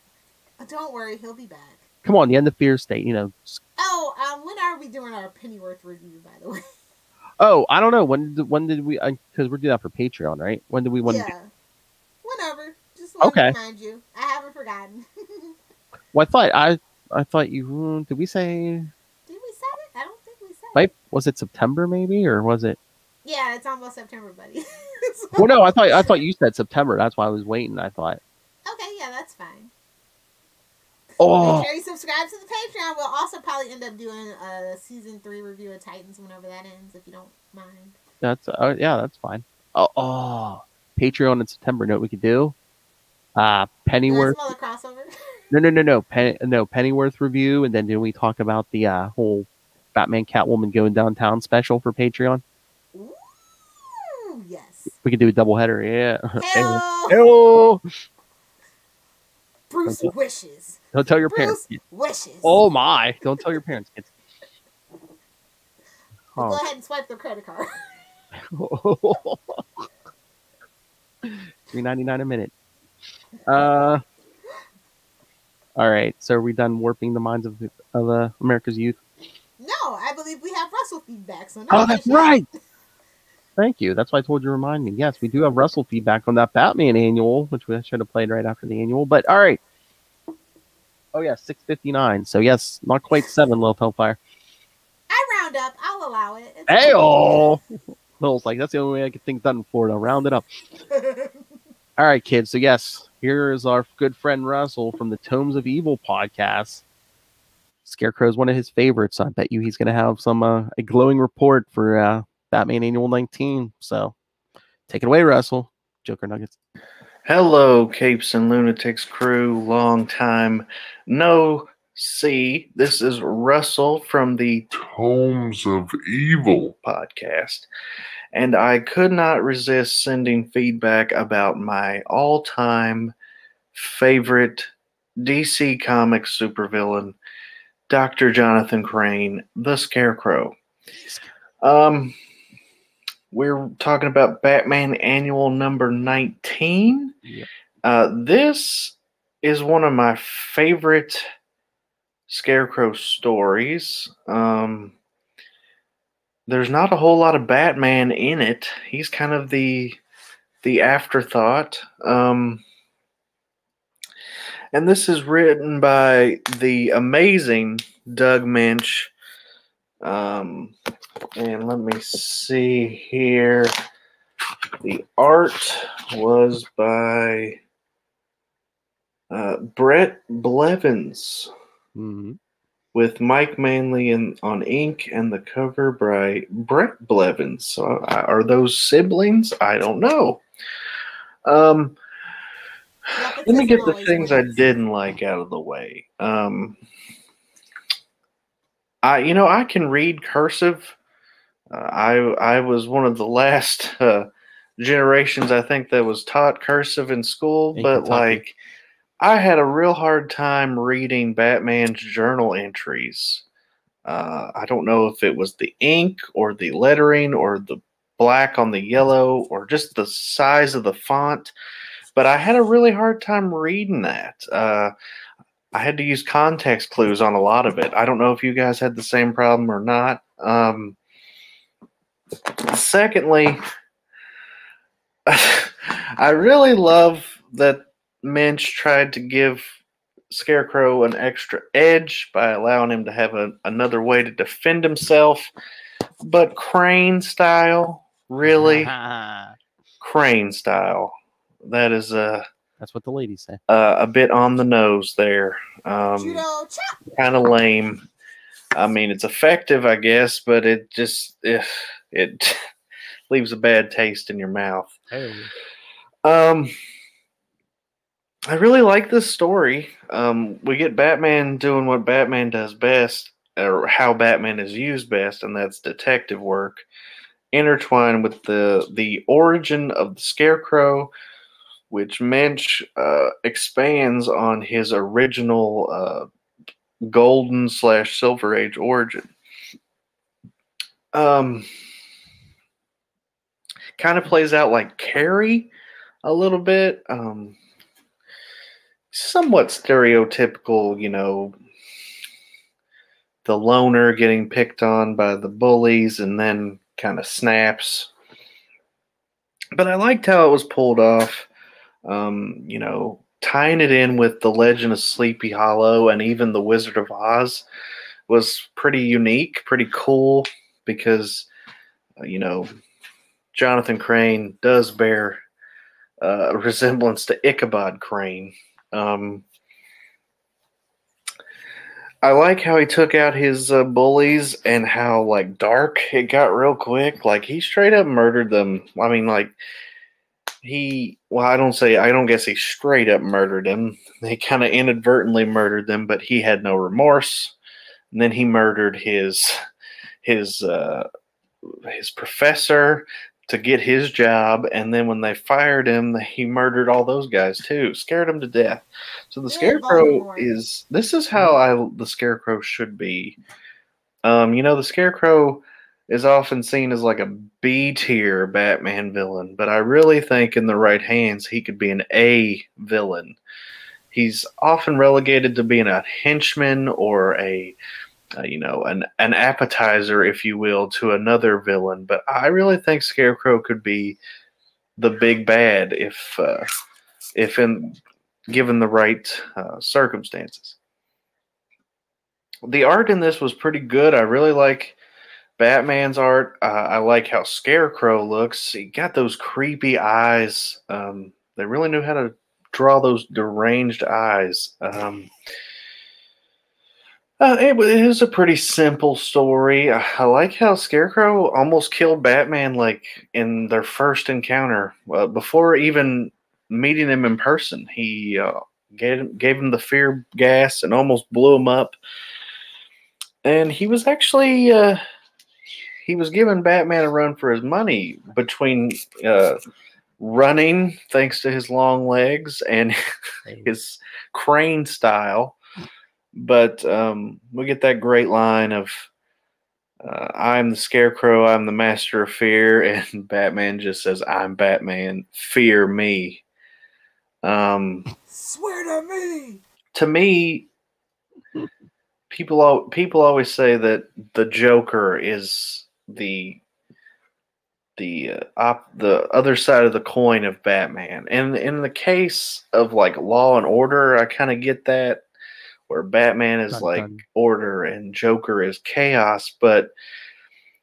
Don't worry, he'll be back. Come on, the end of Fear State, Oh, when are we doing our Pennyworth review, by the way? Oh, I don't know. When did we? Because we're doing that for Patreon, right? When did we want to do? Whenever. Just want to remind you. I haven't forgotten. Well, I thought you did. We say? Did we say it? I don't think we said it. Was it September maybe, or was it? Yeah, it's almost September, buddy. Well, no, I thought you said September. That's why I was waiting. I thought. Okay, yeah, that's fine. Oh. Make sure you subscribe to the Patreon. We'll also probably end up doing a season 3 review of Titans whenever that ends, if you don't mind. That's that's fine. Oh, Patreon in September. Know what we could do? Pennyworth. Smaller crossover. No, Pennyworth review, and then did we talk about the whole Batman Catwoman going downtown special for Patreon? Ooh, yes. We could do a doubleheader. Yeah. Hello. Bruce wishes. Don't tell your parents. Wishes. Oh my! Don't tell your parents, kids. Go ahead and swipe their credit card. $3.99 a minute. All right. So are we done warping the minds of America's youth? No, I believe we have Russell feedback. So that's right. Thank you. That's why I told you to remind me. Yes, we do have Russell feedback on that Batman annual, which we should have played right after the annual. But all right. Oh yeah, 6:59. So yes, not quite 7. Love Hellfire. I round up. I'll allow it. Hey-oh! Lil's like, that's the only way I get things done in Florida. Round it up. All right, kids. So yes, here is our good friend Russell from the Tomes of Evil podcast. Scarecrow is one of his favorites. I bet you he's going to have some a glowing report for Batman Annual 19. So take it away, Russell. Joker Nuggets. Hello, Capes and Lunatics crew. Long time no see. This is Russell from the Tomes of Evil podcast. And I could not resist sending feedback about my all-time favorite DC Comics supervillain, Dr. Jonathan Crane, the Scarecrow. We're talking about Batman Annual number 19. Yep. This is one of my favorite Scarecrow stories. There's not a whole lot of Batman in it. He's kind of the afterthought. And this is written by the amazing Doug Minch. And let me see here. The art was by Brett Blevins. Mm-hmm. With Mike Manley on ink and the cover by Brett Blevins. So, are those siblings? I don't know. Let me get the things I didn't like out of the way. I can read cursive. I was one of the last generations, I think, that was taught cursive in school, In but Kentucky. I had a real hard time reading Batman's journal entries. I don't know if it was the ink or the lettering or the black on the yellow or just the size of the font, but I had a really hard time reading that. I had to use context clues on a lot of it. I don't know if you guys had the same problem or not. Secondly, I really love that Minch tried to give Scarecrow an extra edge by allowing him to have another way to defend himself. But Crane style, really? Crane style. That is That's what the ladies say. a bit on the nose there. Judo chop. Kind of lame. I mean, it's effective, I guess, but it just it leaves a bad taste in your mouth. Oh. I really like this story. We get Batman doing what Batman does best, or how Batman is used best, and that's detective work, intertwined with the origin of the Scarecrow, which Minch expands on his original Golden/Silver Age origin. Kind of plays out like Carrie a little bit. Somewhat stereotypical, the loner getting picked on by the bullies and then kind of snaps. But I liked how it was pulled off. Tying it in with the Legend of Sleepy Hollow and even the Wizard of Oz was pretty unique, pretty cool, because Jonathan Crane does bear a resemblance to Ichabod Crane. I like how he took out his bullies and how dark it got real quick. He straight up murdered them. I mean, I don't guess he straight up murdered them. He kind of inadvertently murdered them, but he had no remorse. And then he murdered his professor to get his job, and then when they fired him, he murdered all those guys too, scared them to death. So the Scarecrow this is how the Scarecrow should be. The Scarecrow is often seen as like a B tier Batman villain, but I really think in the right hands he could be an A villain. He's often relegated to being a henchman or an appetizer, if you will, to another villain. But I really think Scarecrow could be the big bad if given the right circumstances. The art in this was pretty good. I really like Batman's art. I like how Scarecrow looks. He got those creepy eyes. They really knew how to draw those deranged eyes. It was a pretty simple story. I like how Scarecrow almost killed Batman in their first encounter. Before even meeting him in person, he gave him the fear gas and almost blew him up. And he was actually he was giving Batman a run for his money between running, thanks to his long legs, and his crane style. But we get that great line of, I'm the Scarecrow, I'm the master of fear, and Batman just says, I'm Batman, fear me. Swear to me! To me, people always say that the Joker is the the other side of the coin of Batman. And in the case of like Law and Order, I kind of get that, where Batman is Dun, like dun. order and Joker is chaos, but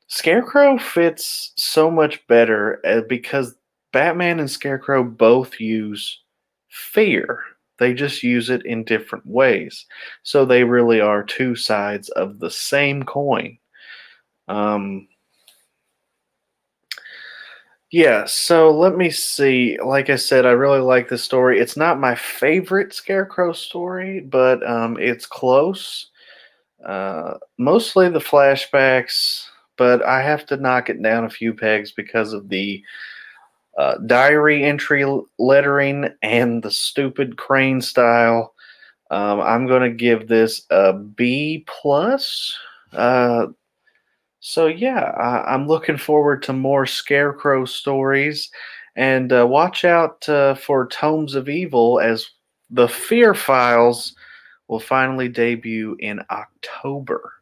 Scarecrow fits so much better because Batman and Scarecrow both use fear. They just use it in different ways. So they really are two sides of the same coin. Yeah, so let me see. Like I said, I really like this story. It's not my favorite Scarecrow story, but it's close. Mostly the flashbacks, but I have to knock it down a few pegs because of the diary entry lettering and the stupid crane style. I'm going to give this a B plus. So yeah, I'm looking forward to more Scarecrow stories, and watch out for Tomes of Evil, as the Fear Files will finally debut in October.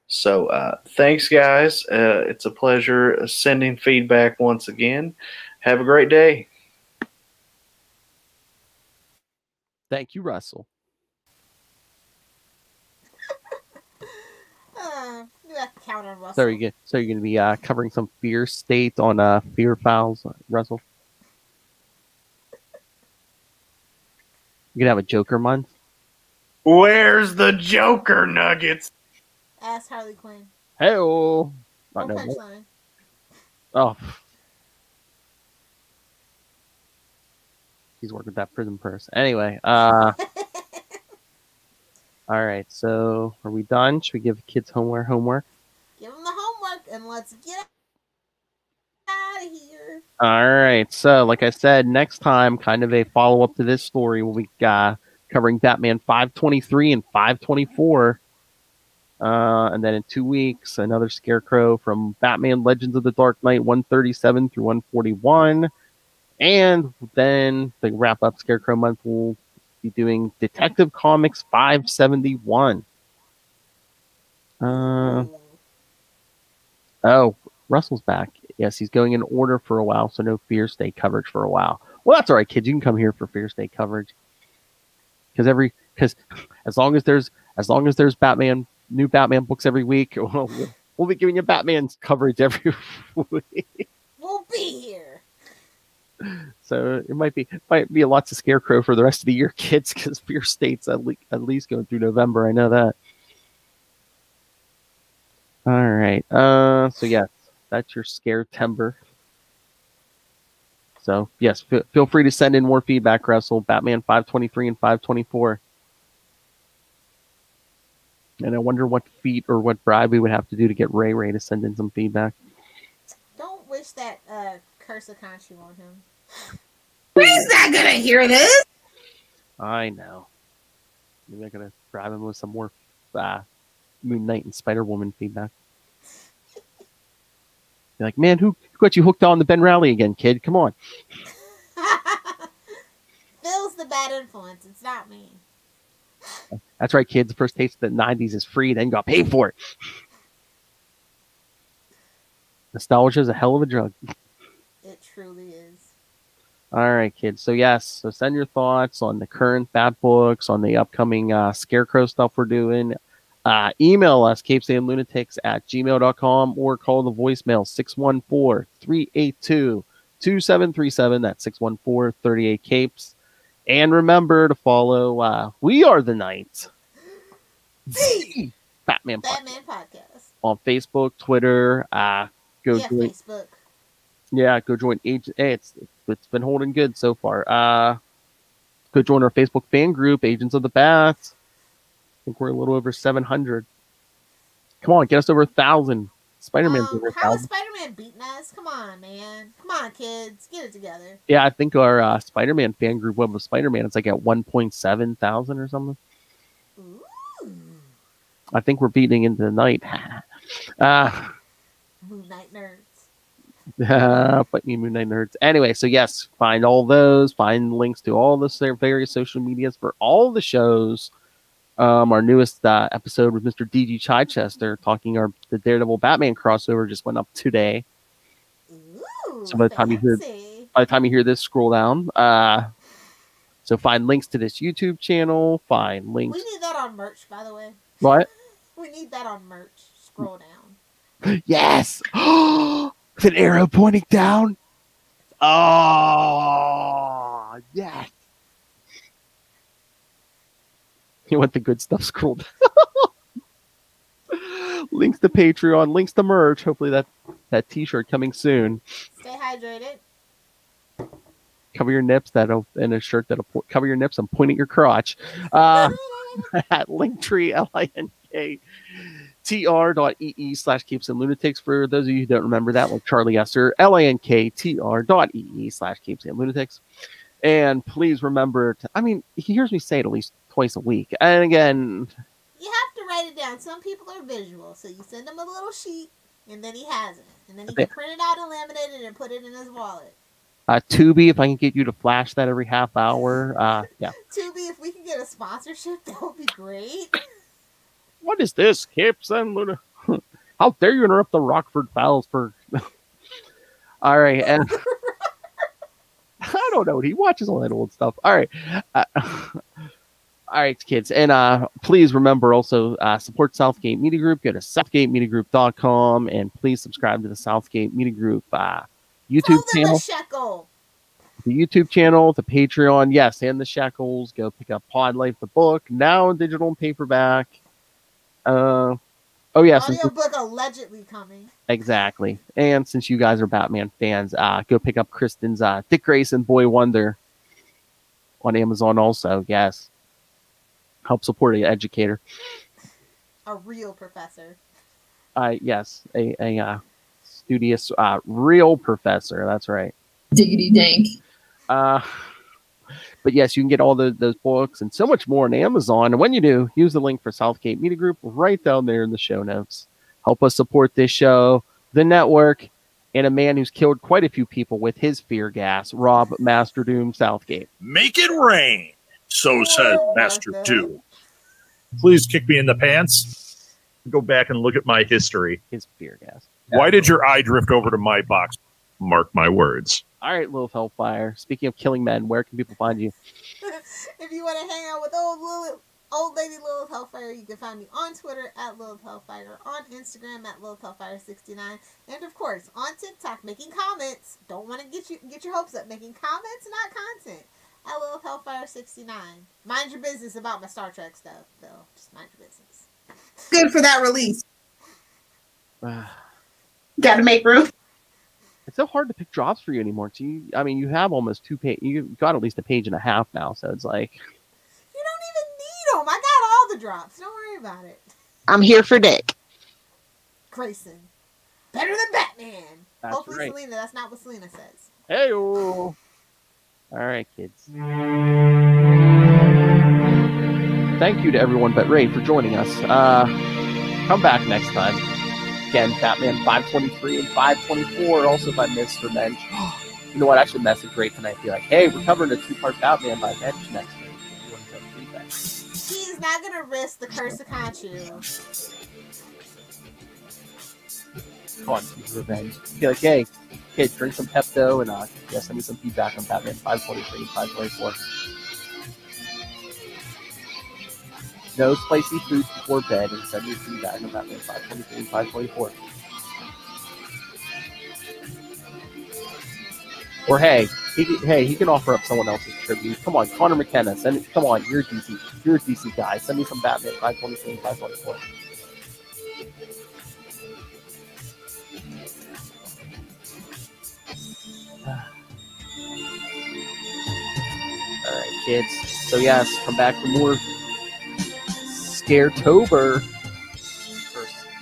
So thanks, guys. It's a pleasure sending feedback once again. Have a great day. Thank you, Russell. You have to count on Russell. So you're going to be covering some fear states on Fear Files, Russell? You're going to have a Joker month? Where's the Joker nuggets? Ask Harley Quinn. Hey-oh! Or Not no more. Punchline. Oh. He's working with that prison purse. Anyway, all right, so are we done? Should we give kids homework? Give them the homework and let's get out of here. All right, so like I said, next time, kind of a follow-up to this story, we'll be covering Batman 523 and 524. And then in 2 weeks, another Scarecrow from Batman Legends of the Dark Knight 137 through 141. And then the wrap-up Scarecrow month, we'll be doing Detective Comics 571. Oh, Russell's back. Yes, he's going in order for a while, so no Fear State coverage for a while. Well, that's all right, kids. You can come here for Fear State coverage. Because as long as there's new Batman books every week, we'll be giving you Batman's coverage every week. We'll be here. So it might be a lots of Scarecrow for the rest of the year, kids, because Fear State's at least going through November. I know that. All right. So yes, that's your Scare-tember. So yes, feel free to send in more feedback, Russell. Batman 523 and 524. And I wonder what feat or what bribe we would have to do to get Ray to send in some feedback. Don't wish that curse of Khonshu on him. He's not gonna hear this. I know. Maybe I'm gonna bribe him with some more Moon Knight and Spider-Woman feedback. Be like, man, who got you hooked on the Ben Rally again, kid? Come on. Phil's the bad influence. It's not me. That's right, kids. The first taste of the 90s is free, then you got paid for it. Nostalgia is a hell of a drug. It truly is. All right, kids. So yes, so send your thoughts on the current Bat books, on the upcoming Scarecrow stuff we're doing. Email us, capesandlunatics@gmail.com, or call the voicemail 614-382-2737. That's 614-38-CAPES. And remember to follow We Are the Knights, the Batman Podcast. On Facebook, Twitter. Go join Facebook. Yeah, go join Agent. Hey, it's been holding good so far. Go join our Facebook fan group, Agents of the Bats. I think we're a little over 700. Come on, get us over 1,000. Spider-Man's over 1,000. How is Spider-Man beating us? Come on, man. Come on, kids. Get it together. Yeah, I think our Spider-Man fan group, Web of Spider-Man, it's like at 1.7 thousand or something. Ooh. I think we're beating into the night. Moon Knight nerds. Fight me, Moon Knight nerds. Anyway, so yes, find all those. Find links to all the various social medias for all the shows. Our newest episode with Mr. D.G. Chichester talking the Daredevil Batman crossover just went up today. Ooh. So by the time you hear this, scroll down. So find links to this YouTube channel. Find links. We need that on merch, by the way. What? We need that on merch. Scroll down. Yes. With an arrow pointing down. Oh, yes. You want the good stuff? Scroll down. Links to Patreon, links to merch. Hopefully that T-shirt coming soon. Stay hydrated. Cover your nips. In a shirt that'll cover your nips and point at your crotch. At Linktree, linktr.ee/capesandlunatics. For those of you who don't remember that, like Charlie Esser, linktr.ee/capesandlunatics. And please remember to, he hears me say it at least twice a week. And again, you have to write it down. Some people are visual, so you send him a little sheet, and then he has it. And then he can print it out and laminate it and put it in his wallet. Tubi, if I can get you to flash that every half hour. Yeah. Tubi, if we can get a sponsorship, that would be great. What is this, Capes and Luna? How dare you interrupt the Rockford Fowls for... All right, and... I don't know. He watches all that old stuff. All right. All right, kids. And please remember also support Southgate Media Group. Go to southgatemediagroup.com and please subscribe to the Southgate Media Group YouTube channel. The YouTube channel, the Patreon, yes, and the Shekels. Go pick up Pod Life, the book, now in digital and paperback. Oh, yes. Audiobook allegedly coming. Exactly. And since you guys are Batman fans, go pick up Kristen's Dick Grayson Boy Wonder on Amazon also. Yes. Help support an educator. A real professor. Yes. A studious, real professor. That's right. Diggity dank. But yes, you can get all those books and so much more on Amazon. And when you do, use the link for Southgate Media Group right down there in the show notes. Help us support this show, the network, and a man who's killed quite a few people with his fear gas, Rob Master Doom Southgate. Make it rain, so says Master Doom. Please kick me in the pants. Go back and look at my history. His fear gas. Why did your eye drift over to my box? Mark my words. All right, Lilith Hellfire. Speaking of killing men, where can people find you? If you want to hang out with old lady Lilith Hellfire, you can find me on Twitter at Lilith Hellfire, on Instagram at Lilith Hellfire69, and of course on TikTok making comments. Don't want to get your hopes up. Making comments, not content. At Lilith Hellfire69. Mind your business about my Star Trek stuff, though. Just mind your business. Good for that release. Gotta make room. It's so hard to pick drops for you anymore. So you have almost 2 pages. You've got at least a page and a half now. So it's like... You don't even need them. I got all the drops. Don't worry about it. I'm here for Dick. Grayson. Better than Batman. That's Hopefully right. Selena. That's not what Selena says. Hey-o. All right, kids. Thank you to everyone but Ray for joining us. Come back next time. Again, Batman 523 and 524. Also, if I missed Revenge. You know what? I should message Ray tonight. Be like, hey, we're covering a 2-part Batman by Revenge next week. He's not going to risk the curse of Khonshu. Come on, Revenge. Be like, hey, drink some Pepto and send me some feedback on Batman 523 and 524. No spicy foods before bed and send me feedback on Batman 523 and 524. Or hey, he can offer up someone else's tribute. Come on, Connor McKenna, come on, you're a DC guy. Send me some Batman 523 and 524. All right, kids. So yes, come back for more Scaretober.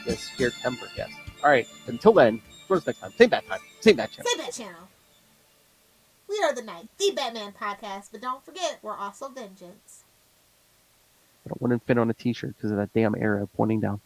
Yes, Scaretember, yes. All right, until then, where's next time? Same bat time. Same bat channel. Same bat channel. We are the Night, the Batman podcast, but don't forget, we're also Vengeance. I don't want to fit on a t-shirt because of that damn arrow pointing down.